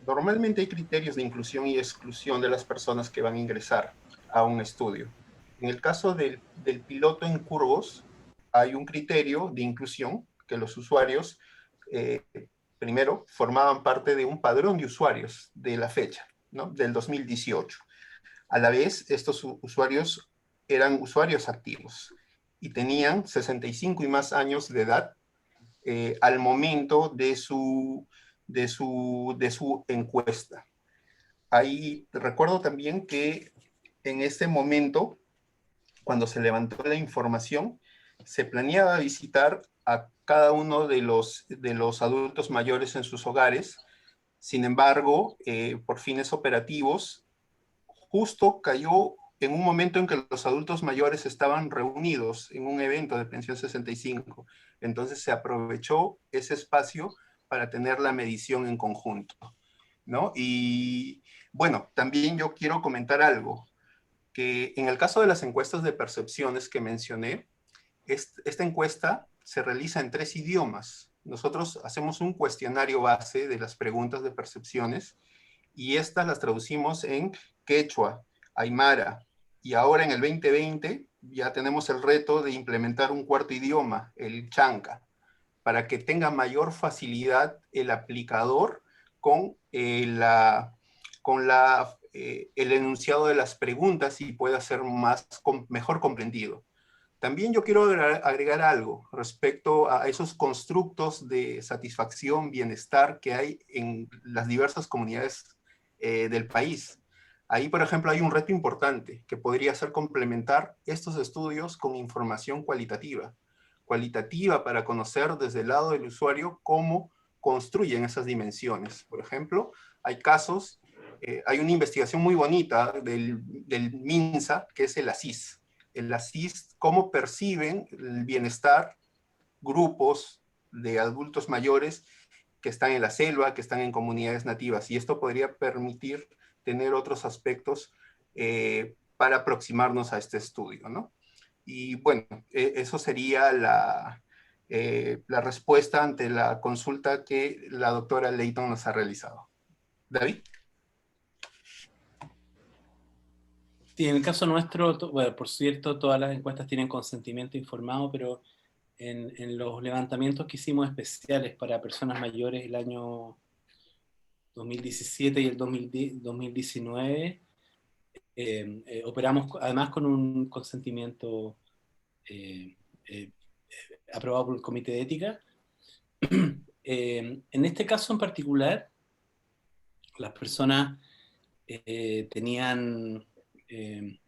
normalmente hay criterios de inclusión y exclusión de las personas que van a ingresar a un estudio. En el caso del piloto en Curbos, hay un criterio de inclusión que los usuarios, primero, formaban parte de un padrón de usuarios de la fecha, ¿no? Del 2018. A la vez, estos usuarios eran usuarios activos y tenían 65 y más años de edad al momento de su encuesta. Ahí recuerdo también que en este momento, cuando se levantó la información, se planeaba visitar a cada uno de los adultos mayores en sus hogares. Sin embargo, por fines operativos, justo cayó en un momento en que los adultos mayores estaban reunidos en un evento de Pensión 65. Entonces se aprovechó ese espacio para tener la medición en conjunto, ¿no? Y bueno, también yo quiero comentar algo, que en el caso de las encuestas de percepciones que mencioné, esta encuesta se realiza en 3 idiomas. Nosotros hacemos un cuestionario base de las preguntas de percepciones y estas las traducimos en quechua, aymara, y ahora en el 2020 ya tenemos el reto de implementar un cuarto idioma, el chanca, para que tenga mayor facilidad el aplicador con, el enunciado de las preguntas y pueda ser mejor comprendido. También yo quiero agregar algo respecto a esos constructos de satisfacción, bienestar que hay en las diversas comunidades del país. Ahí, por ejemplo, hay un reto importante que podría ser complementar estos estudios con información cualitativa para conocer desde el lado del usuario cómo construyen esas dimensiones. Por ejemplo, hay casos, hay una investigación muy bonita del MINSA, que es el ASIS. El ASIS, cómo perciben el bienestar grupos de adultos mayores que están en la selva, que están en comunidades nativas. Y esto podría permitir tener otros aspectos para aproximarnos a este estudio, ¿no? Y bueno, eso sería la respuesta ante la consulta que la doctora Leighton nos ha realizado. David. Sí, en el caso nuestro, bueno, por cierto, todas las encuestas tienen consentimiento informado, pero en los levantamientos que hicimos especiales para personas mayores el año 2017 y el 2019, operamos además con un consentimiento aprobado por el Comité de Ética. En este caso en particular, las personas tenían el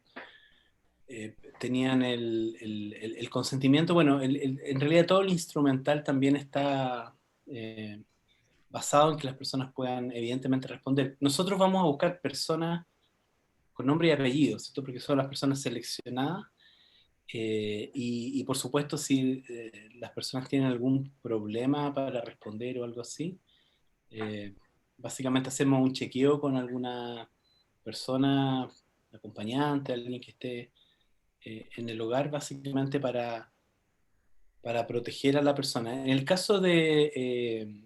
consentimiento. Bueno, en realidad todo el instrumental también está basado en que las personas puedan evidentemente responder. Nosotros vamos a buscar personas con nombre y apellido, ¿cierto? Porque son las personas seleccionadas. Y por supuesto, si las personas tienen algún problema para responder o algo así, básicamente hacemos un chequeo con alguna persona, acompañante, alguien que esté en el hogar, básicamente para proteger a la persona. En el caso del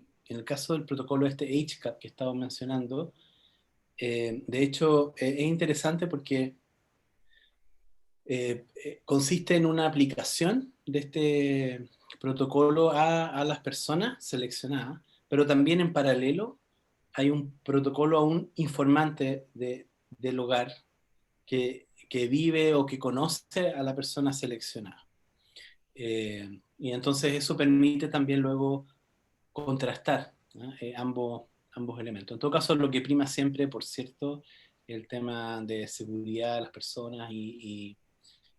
protocolo este HCAP que estaba mencionando, de hecho es interesante porque consiste en una aplicación de este protocolo a las personas seleccionadas, pero también en paralelo hay un protocolo a un informante del hogar que vive o que conoce a la persona seleccionada. Y entonces eso permite también luego contrastar, ¿no? ambos elementos. En todo caso, lo que prima siempre, por cierto, el tema de seguridad de las personas y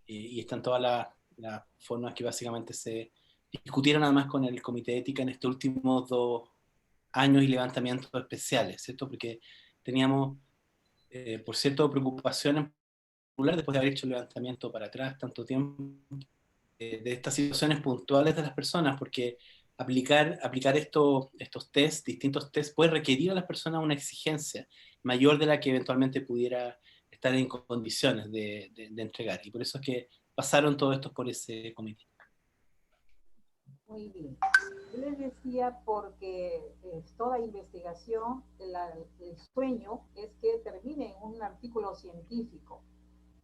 están todas las formas que básicamente se discutieron además con el Comité de Ética en estos últimos 2 años y levantamientos especiales, ¿cierto? Porque teníamos, por cierto, preocupaciones popular después de haber hecho el levantamiento para atrás tanto tiempo, de estas situaciones puntuales de las personas, porque aplicar estos test, distintos test, puede requerir a las personas una exigencia mayor de la que eventualmente pudiera estar en condiciones de entregar. Y por eso es que pasaron todos estos por ese comité. Muy bien. Yo les decía porque toda investigación, el sueño es que termine en un artículo científico.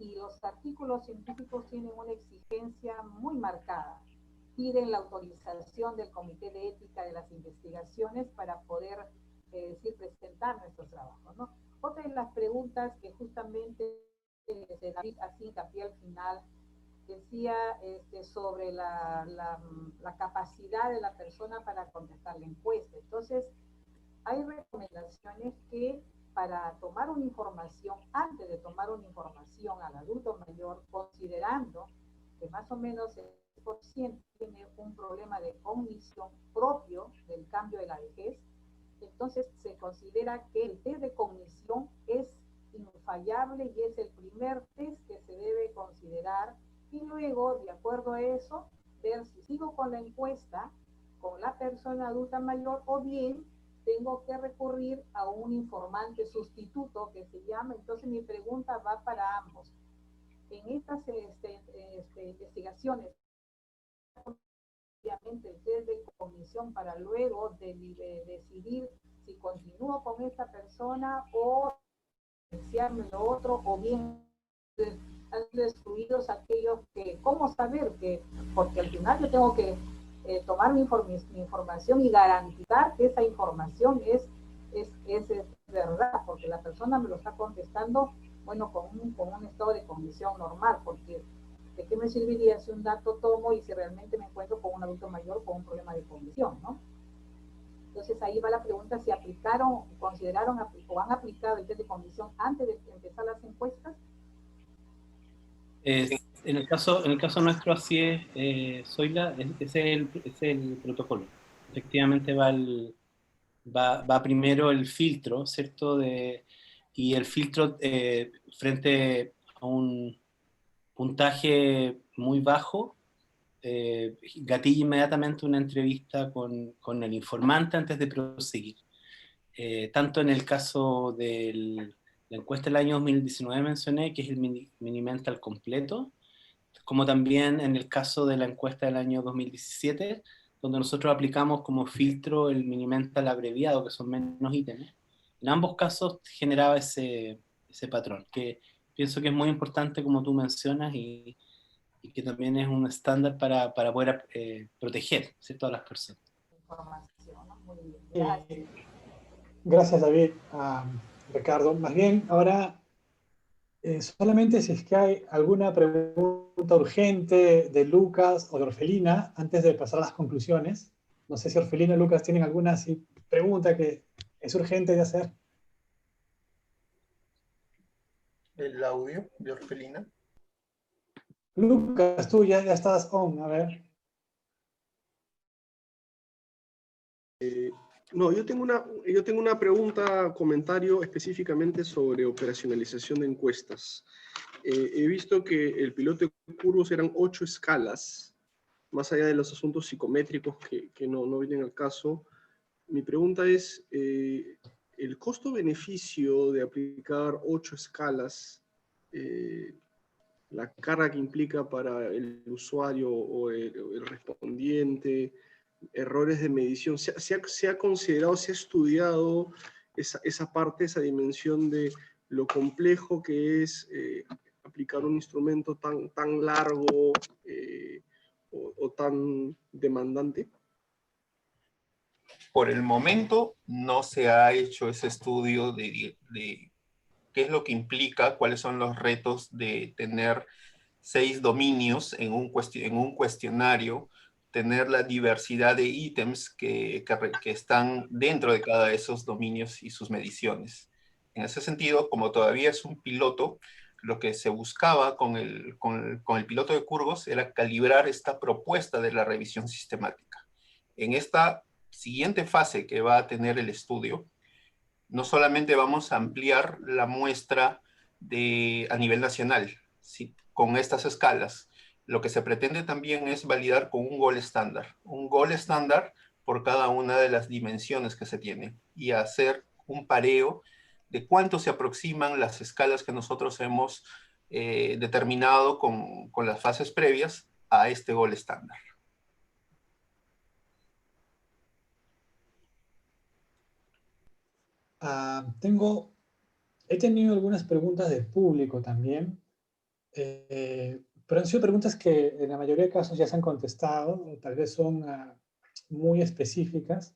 Y los artículos científicos tienen una exigencia muy marcada. Piden la autorización del Comité de Ética de las Investigaciones para poder presentar nuestros trabajos, ¿no? Otra de las preguntas que justamente David hacía hincapié al final, decía sobre la capacidad de la persona para contestar la encuesta. Entonces, hay recomendaciones que para tomar una información, antes de tomar una información al adulto mayor, considerando que más o menos el 10% tiene un problema de cognición propio del cambio de la vejez, entonces se considera que el test de cognición es infallable y es el primer test que se debe considerar, y luego, de acuerdo a eso, ver si sigo con la encuesta con la persona adulta mayor o bien tengo que recurrir a un informante sustituto que se llama. Entonces mi pregunta va para ambos. En estas investigaciones, obviamente el test de cognición para luego decidir si continúo con esta persona o iniciarme lo otro, o bien han sido excluidos aquellos que, ¿cómo saber que? Porque al final yo tengo que tomar mi información y garantizar que esa información es verdad, porque la persona me lo está contestando, bueno, con un estado de cognición normal, porque ¿de qué me serviría si un dato tomo y si realmente me encuentro con un adulto mayor con un problema de cognición, ¿no? Entonces ahí va la pregunta, si aplicaron, consideraron o han aplicado el test de cognición antes de empezar las encuestas. En el caso nuestro así es, Zoila, ese es el protocolo. Efectivamente va primero el filtro, ¿cierto? Y el filtro frente a un puntaje muy bajo, gatilla inmediatamente una entrevista con el informante antes de proseguir. Tanto en el caso de la encuesta del año 2019 mencioné, que es el Minimental completo, como también en el caso de la encuesta del año 2017, donde nosotros aplicamos como filtro el Minimental abreviado, que son menos ítems. En ambos casos generaba ese patrón, que pienso que es muy importante, como tú mencionas, y que también es un estándar para poder proteger, ¿cierto?, a las personas. Información, ¿no? Muy bien, gracias. Gracias, David. Ricardo, más bien ahora solamente si es que hay alguna pregunta urgente de Lucas o de Orfelina antes de pasar a las conclusiones. No sé si Orfelina o Lucas tienen alguna pregunta que es urgente de hacer. El audio de Orfelina. Lucas, tú ya estás on, a ver. No, yo tengo una pregunta, comentario específicamente sobre operacionalización de encuestas. He visto que el piloto de curvos eran 8 escalas, más allá de los asuntos psicométricos que no vienen al caso. Mi pregunta es, ¿el costo-beneficio de aplicar 8 escalas, la carga que implica para el usuario o el respondiente, errores de medición, se ha considerado, se ha estudiado esa parte, esa dimensión de lo complejo que es aplicar un instrumento tan largo o tan demandante? Por el momento no se ha hecho ese estudio de qué es lo que implica, cuáles son los retos de tener 6 dominios en un cuestionario, tener la diversidad de ítems que están dentro de cada de esos dominios y sus mediciones. En ese sentido, como todavía es un piloto, lo que se buscaba con el piloto de Curvos era calibrar esta propuesta de la revisión sistemática. En esta siguiente fase que va a tener el estudio, no solamente vamos a ampliar la muestra a nivel nacional, ¿sí?, con estas escalas. Lo que se pretende también es validar con un gold estándar por cada una de las dimensiones que se tienen, y hacer un pareo de cuánto se aproximan las escalas que nosotros hemos determinado con las fases previas a este gold estándar. He tenido algunas preguntas del público también, pero han sido preguntas que en la mayoría de casos ya se han contestado, o tal vez son muy específicas,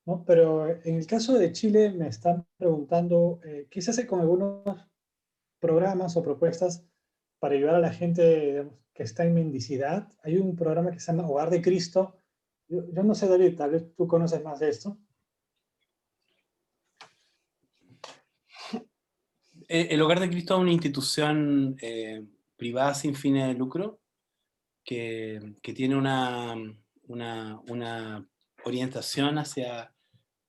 ¿no? Pero en el caso de Chile me están preguntando qué se hace con algunos programas o propuestas para ayudar a la gente, digamos, que está en mendicidad. Hay un programa que se llama Hogar de Cristo. Yo no sé, David, tal vez tú conoces más de esto. El Hogar de Cristo es una institución privada sin fines de lucro que tiene una orientación hacia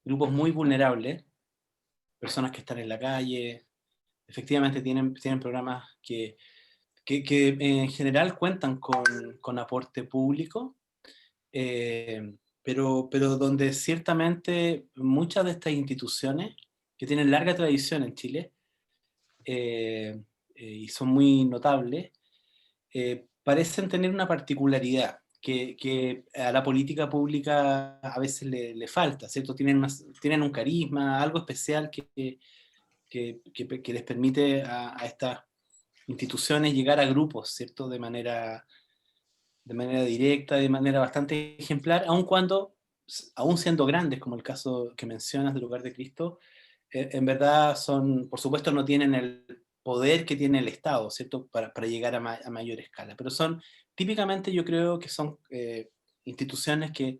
grupos muy vulnerables, personas que están en la calle. Efectivamente tienen programas que en general cuentan con aporte público, pero donde ciertamente muchas de estas instituciones que tienen larga tradición en Chile, y son muy notables, parecen tener una particularidad que a la política pública a veces le falta, ¿cierto? Tienen un carisma, algo especial que les permite a estas instituciones llegar a grupos, ¿cierto? De manera directa, de manera bastante ejemplar, aun siendo grandes, como el caso que mencionas del Hogar de Cristo, en verdad por supuesto no tienen el poder que tiene el Estado, ¿cierto?, para llegar a mayor escala, pero típicamente yo creo que son instituciones que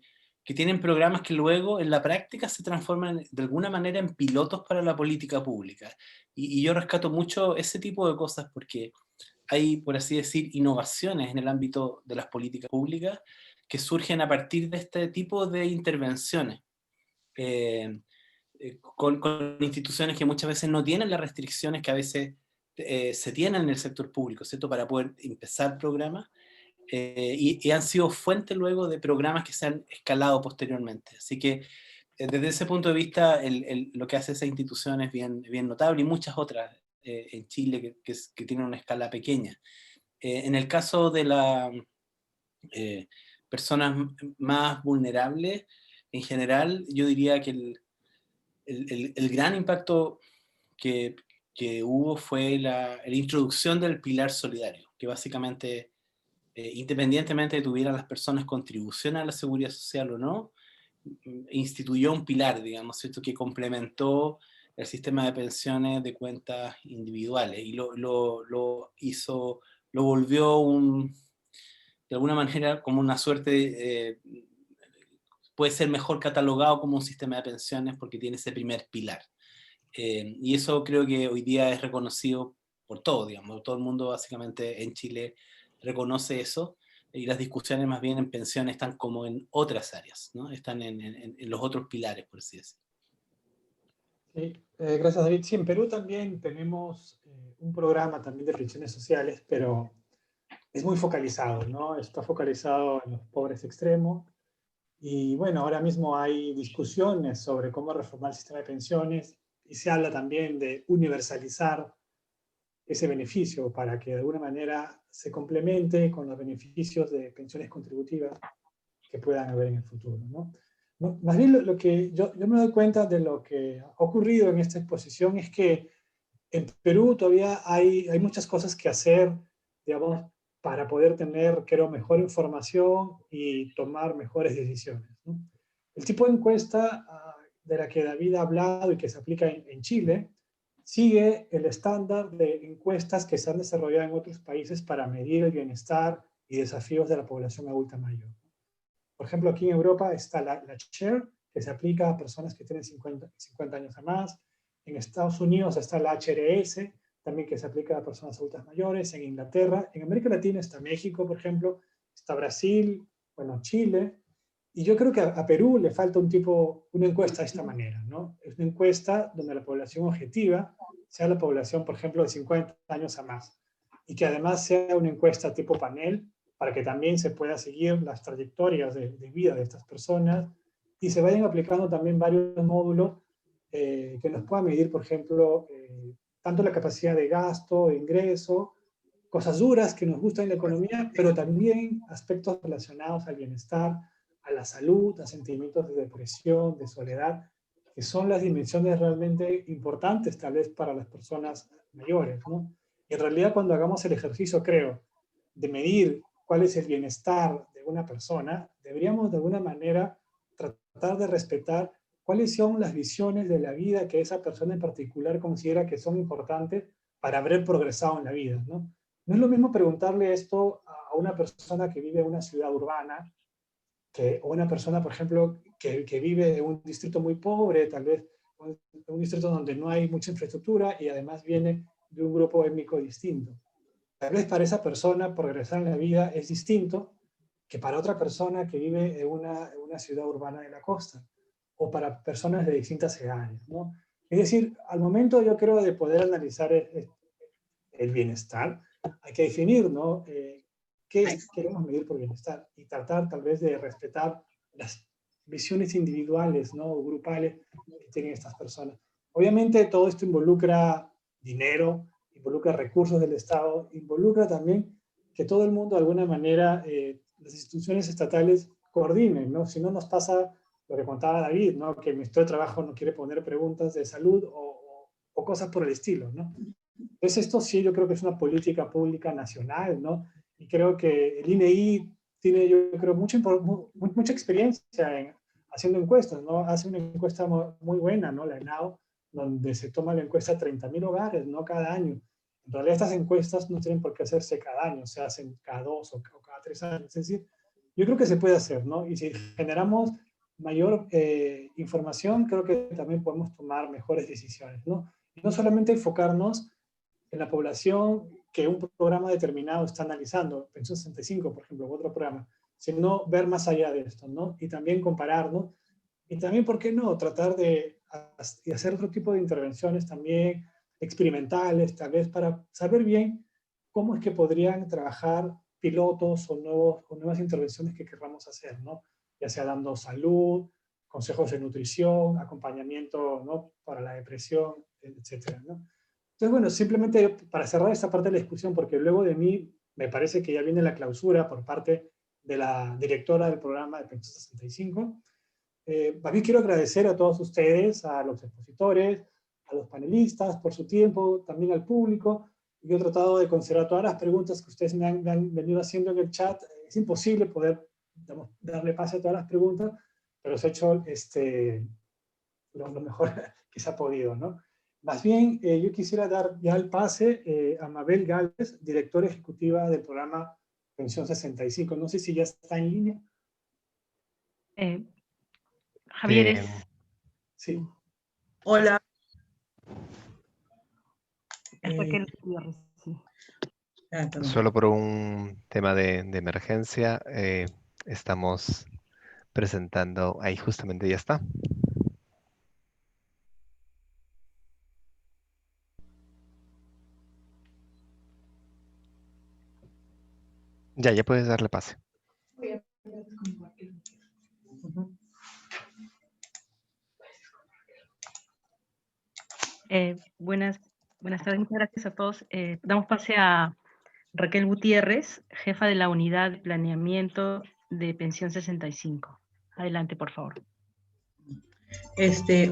tienen programas que luego en la práctica se transforman de alguna manera en pilotos para la política pública, y yo rescato mucho ese tipo de cosas porque hay, por así decir, innovaciones en el ámbito de las políticas públicas que surgen a partir de este tipo de intervenciones. Con instituciones que muchas veces no tienen las restricciones que a veces se tienen en el sector público, ¿cierto?, para poder empezar programas, y han sido fuente luego de programas que se han escalado posteriormente. Así que desde ese punto de vista, lo que hace esa institución es bien notable, y muchas otras en Chile que tienen una escala pequeña. En el caso de las personas más vulnerables, en general, yo diría que el gran impacto que hubo fue la introducción del pilar solidario, que básicamente, independientemente de tuvieran las personas contribución a la seguridad social o no, instituyó un pilar, digamos, ¿cierto?, que complementó el sistema de pensiones de cuentas individuales, y lo volvió de alguna manera como una suerte, puede ser mejor catalogado como un sistema de pensiones porque tiene ese primer pilar. Y eso creo que hoy día es reconocido por todo, digamos, todo el mundo básicamente en Chile reconoce eso, y las discusiones más bien en pensiones están como en otras áreas, ¿no? Están en los otros pilares, por así decirlo. Sí, gracias, David. Sí, en Perú también tenemos un programa también de pensiones sociales, pero es muy focalizado, ¿no? Está focalizado en los pobres extremos. Y bueno, ahora mismo hay discusiones sobre cómo reformar el sistema de pensiones, y se habla también de universalizar ese beneficio para que de alguna manera se complemente con los beneficios de pensiones contributivas que puedan haber en el futuro, ¿no? Más bien lo que yo me doy cuenta de lo que ha ocurrido en esta exposición es que en Perú todavía hay muchas cosas que hacer, digamos, para poder tener, creo, mejor información y tomar mejores decisiones, ¿no? El tipo de encuesta de la que David ha hablado y que se aplica en Chile sigue el estándar de encuestas que se han desarrollado en otros países para medir el bienestar y desafíos de la población adulta mayor. Por ejemplo, aquí en Europa está la SHARE, que se aplica a personas que tienen 50 años o más. En Estados Unidos está la HRS, también que se aplica a personas adultas mayores, en Inglaterra, en América Latina está México, por ejemplo, está Brasil, bueno, Chile, y yo creo que a Perú le falta una encuesta de esta manera, ¿no? Es una encuesta donde la población objetiva sea la población, por ejemplo, de 50 años a más, y que además sea una encuesta tipo panel, para que también se pueda seguir las trayectorias de vida de estas personas, y se vayan aplicando también varios módulos que nos puedan medir, por ejemplo, tanto la capacidad de gasto, de ingreso, cosas duras que nos gustan en la economía, pero también aspectos relacionados al bienestar, a la salud, a sentimientos de depresión, de soledad, que son las dimensiones realmente importantes tal vez para las personas mayores, ¿no? Y en realidad cuando hagamos el ejercicio, creo, de medir cuál es el bienestar de una persona, deberíamos de alguna manera tratar de respetar cuáles son las visiones de la vida que esa persona en particular considera que son importantes para haber progresado en la vida, ¿no? No es lo mismo preguntarle esto a una persona que vive en una ciudad urbana, que una persona, por ejemplo, que vive en un distrito muy pobre, tal vez un distrito donde no hay mucha infraestructura y además viene de un grupo étnico distinto. Tal vez para esa persona progresar en la vida es distinto que para otra persona que vive en una ciudad urbana de la costa, o para personas de distintas edades, ¿no? Es decir, al momento yo creo de poder analizar el bienestar, hay que definir, ¿no? ¿Qué queremos medir por bienestar? Y tratar tal vez de respetar las visiones individuales, ¿no? O grupales que tienen estas personas. Obviamente todo esto involucra dinero, involucra recursos del Estado, involucra también que todo el mundo de alguna manera, las instituciones estatales coordinen, ¿no? Si no nos pasa lo que contaba David, ¿no? Que el Ministerio de Trabajo no quiere poner preguntas de salud o cosas por el estilo, ¿no? Entonces esto sí yo creo que es una política pública nacional, ¿no? Y creo que el INEI tiene, yo creo, mucha experiencia en haciendo encuestas, ¿no? Hace una encuesta muy buena, ¿no? La ENAO, donde se toma la encuesta a 30.000 hogares, ¿no? Cada año. En realidad estas encuestas no tienen por qué hacerse cada año, se hacen cada 2 o cada 3 años. Es decir, yo creo que se puede hacer, ¿no? Y si generamos mayor información, creo que también podemos tomar mejores decisiones, ¿no? Y no solamente enfocarnos en la población que un programa determinado está analizando, Pensión 65, por ejemplo, u otro programa, sino ver más allá de esto, ¿no? Y también compararnos, y también, ¿por qué no?, tratar de hacer otro tipo de intervenciones también experimentales, tal vez para saber bien cómo es que podrían trabajar pilotos o nuevas intervenciones que queramos hacer, ¿no? Ya sea dando salud, consejos de nutrición, acompañamiento, ¿no?, para la depresión, etcétera, ¿no? Entonces, bueno, simplemente para cerrar esta parte de la discusión, porque luego de mí me parece que ya viene la clausura por parte de la directora del programa de Pensión 65. También quiero agradecer a todos ustedes, a los expositores, a los panelistas por su tiempo, también al público. Yo he tratado de considerar todas las preguntas que ustedes me han venido haciendo en el chat. Es imposible poder, digamos, darle pase a todas las preguntas, pero se ha hecho lo mejor que se ha podido, ¿no? Más bien, yo quisiera dar ya el pase a Mabel Gálvez, directora ejecutiva del programa Pensión 65. No sé si ya está en línea. Javier Sí. Hola. Solo por un tema de emergencia, estamos presentando, ahí justamente ya está. Ya puedes darle pase. Buenas tardes, muchas gracias a todos. Damos pase a Raquel Gutiérrez, jefa de la Unidad de Planeamiento de Pensión 65. Adelante, por favor.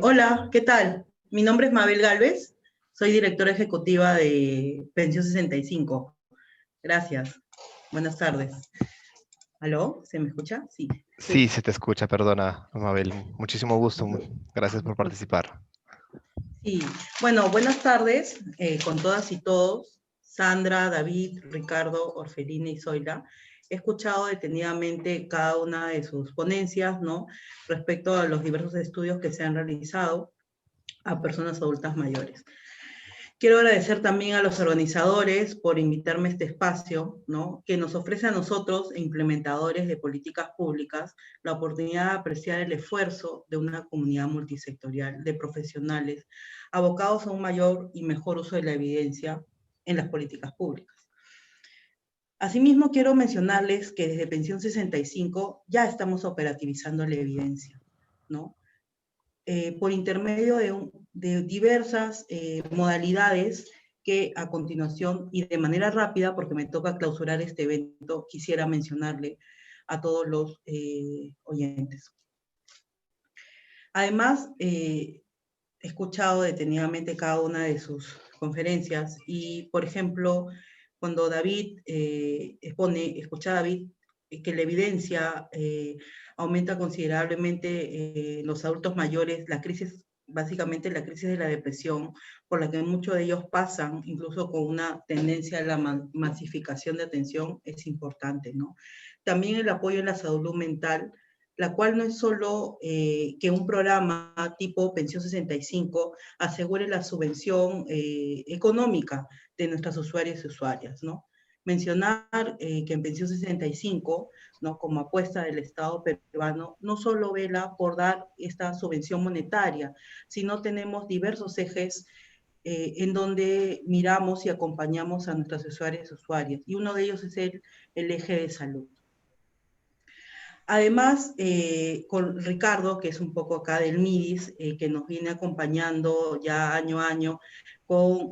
Hola, ¿qué tal? Mi nombre es Mabel Gálvez, soy directora ejecutiva de Pensión 65. Gracias. Buenas tardes. ¿Aló? ¿Se me escucha? Sí. Sí, se te escucha, perdona, Mabel. Muchísimo gusto, gracias por participar. Sí, bueno, buenas tardes con todas y todos. Sandra, David, Ricardo, Orfelina y Zoila. He escuchado detenidamente cada una de sus ponencias, ¿no?, respecto a los diversos estudios que se han realizado a personas adultas mayores. Quiero agradecer también a los organizadores por invitarme a este espacio, ¿no? Que nos ofrece a nosotros, implementadores de políticas públicas, la oportunidad de apreciar el esfuerzo de una comunidad multisectorial de profesionales abocados a un mayor y mejor uso de la evidencia en las políticas públicas. Asimismo, quiero mencionarles que desde Pensión 65 ya estamos operativizando la evidencia, ¿no? Por intermedio de diversas modalidades que a continuación y de manera rápida, porque me toca clausurar este evento, quisiera mencionarle a todos los oyentes. Además, he escuchado detenidamente cada una de sus conferencias y, por ejemplo, cuando David escuché a David que la evidencia aumenta considerablemente en los adultos mayores, la crisis, básicamente la crisis de la depresión, por la que muchos de ellos pasan, incluso con una tendencia a la masificación de atención, es importante, ¿no? También el apoyo en la salud mental, la cual no es solo que un programa tipo Pensión 65 asegure la subvención económica de nuestras usuarios y usuarias, ¿no? Mencionar que en Pensión 65, ¿no? Como apuesta del Estado peruano, no solo vela por dar esta subvención monetaria, sino tenemos diversos ejes en donde miramos y acompañamos a nuestras usuarias y usuarias, y uno de ellos es el eje de salud. Además, con Ricardo, que es un poco acá del MIDIS, que nos viene acompañando ya año a año con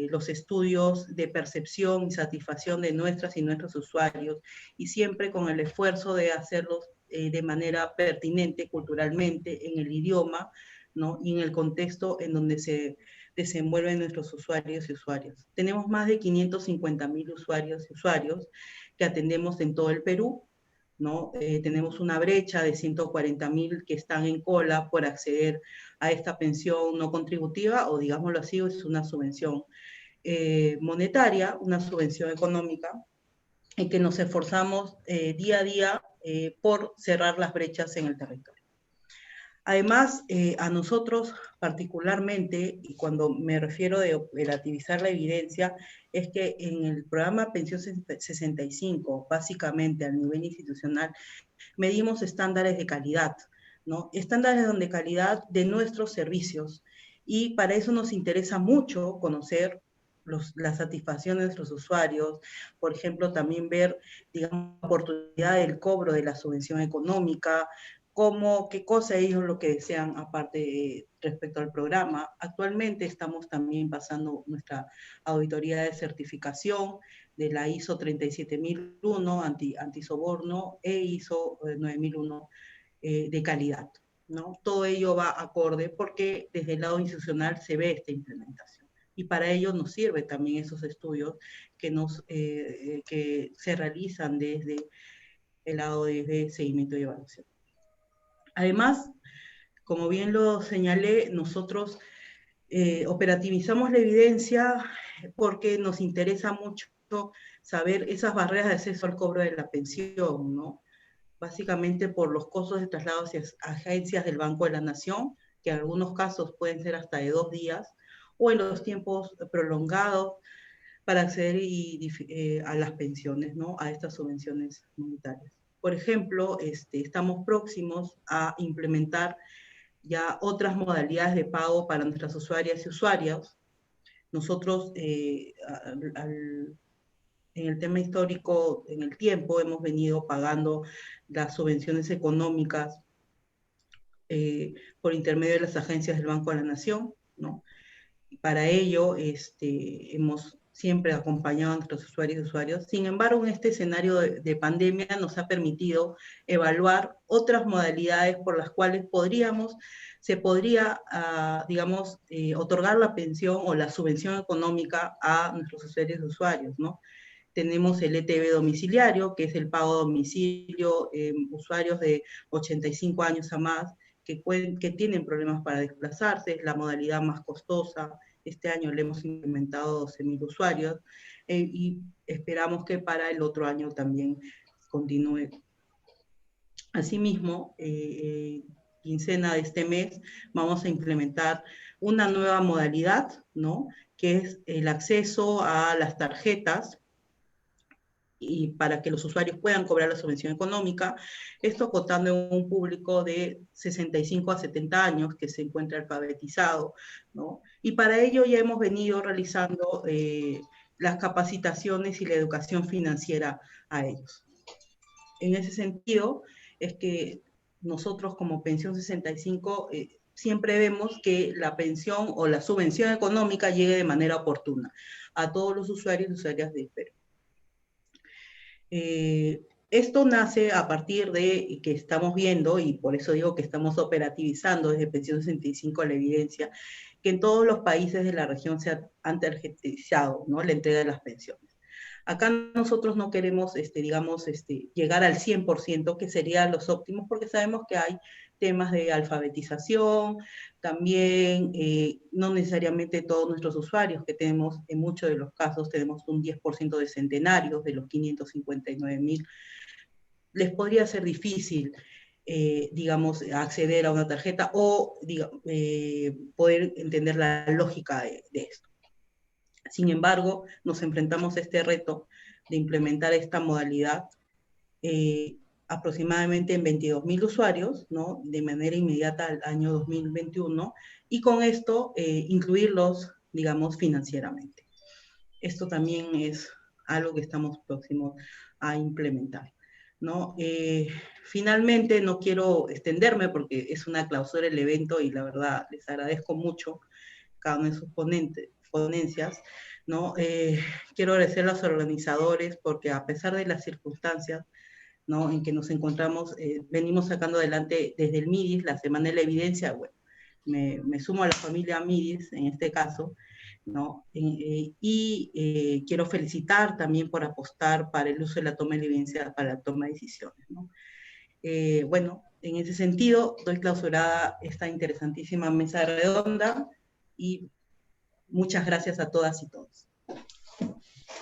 los estudios de percepción y satisfacción de nuestras y nuestros usuarios, y siempre con el esfuerzo de hacerlos de manera pertinente culturalmente en el idioma, ¿no? Y en el contexto en donde se desenvuelven nuestros usuarios y usuarias. Tenemos más de 550.000 usuarios y usuarios que atendemos en todo el Perú, ¿no? Tenemos una brecha de 140.000 que están en cola por acceder a esta pensión no contributiva, o digámoslo así, es una subvención monetaria, una subvención económica, en que nos esforzamos día a día por cerrar las brechas en el territorio. Además, a nosotros particularmente, y cuando me refiero de operativizar la evidencia, es que en el programa Pensión 65, básicamente a nivel institucional, medimos estándares de calidad, ¿no? Estándares de calidad de nuestros servicios, y para eso nos interesa mucho conocer la satisfacción de nuestros usuarios, por ejemplo, también ver, digamos, la oportunidad del cobro de la subvención económica, qué cosa ellos lo que desean aparte respecto al programa. Actualmente estamos también pasando nuestra auditoría de certificación de la ISO 37001 antisoborno e ISO 9001 de calidad, ¿no? Todo ello va acorde porque desde el lado institucional se ve esta implementación. Y para ello nos sirve también esos estudios que se realizan desde el lado de seguimiento y evaluación. Además, como bien lo señalé, nosotros operativizamos la evidencia porque nos interesa mucho saber esas barreras de acceso al cobro de la pensión, ¿no? Básicamente por los costos de traslado hacia agencias del Banco de la Nación, que en algunos casos pueden ser hasta de 2 días, o en los tiempos prolongados para acceder a las pensiones, ¿no? A estas subvenciones monetarias. Por ejemplo, estamos próximos a implementar ya otras modalidades de pago para nuestras usuarias y usuarios. Nosotros, en el tema histórico, en el tiempo, hemos venido pagando las subvenciones económicas por intermedio de las agencias del Banco de la Nación, ¿no? Y para ello hemos siempre acompañado a nuestros usuarios y usuarios. Sin embargo, en este escenario de pandemia nos ha permitido evaluar otras modalidades por las cuales se podría, digamos, otorgar la pensión o la subvención económica a nuestros usuarios y usuarios, ¿no? Tenemos el ETV domiciliario, que es el pago a domicilio, usuarios de 85 años a más, que tienen problemas para desplazarse, es la modalidad más costosa. Este año le hemos implementado 12.000 usuarios y esperamos que para el otro año también continúe. Asimismo, quincena de este mes vamos a implementar una nueva modalidad, ¿no? que es el acceso a las tarjetas y para que los usuarios puedan cobrar la subvención económica, esto contando en un público de 65 a 70 años que se encuentra alfabetizado, ¿no? Y para ello ya hemos venido realizando las capacitaciones y la educación financiera a ellos. En ese sentido, es que nosotros como Pensión 65 siempre vemos que la pensión o la subvención económica llegue de manera oportuna a todos los usuarios y usuarias del Perú. Esto nace a partir de que estamos viendo, y por eso digo que estamos operativizando desde Pensión 65 la evidencia, que en todos los países de la región se han tarjetizado, ¿no?, la entrega de las pensiones. Acá nosotros no queremos, digamos, llegar al 100%, que serían los óptimos, porque sabemos que hay temas de alfabetización, también no necesariamente todos nuestros usuarios, que tenemos, en muchos de los casos, tenemos un 10% de centenarios de los 559.000, les podría ser difícil, digamos, acceder a una tarjeta o poder entender la lógica de esto. Sin embargo, nos enfrentamos a este reto de implementar esta modalidad aproximadamente en 22.000 usuarios, ¿no?, de manera inmediata al año 2021, y con esto incluirlos, digamos, financieramente. Esto también es algo que estamos próximos a implementar, ¿no? Finalmente, no quiero extenderme porque es una clausura el evento y la verdad les agradezco mucho cada uno de sus ponencias, ¿no? Quiero agradecer a los organizadores porque a pesar de las circunstancias, ¿no?, en que nos encontramos, venimos sacando adelante desde el MIDIS, la Semana de la Evidencia. Bueno, me sumo a la familia MIDIS en este caso, ¿no? Quiero felicitar también por apostar para el uso de la toma de la evidencia para la toma de decisiones, ¿no? Bueno, en ese sentido, doy clausurada esta interesantísima mesa redonda y muchas gracias a todas y todos.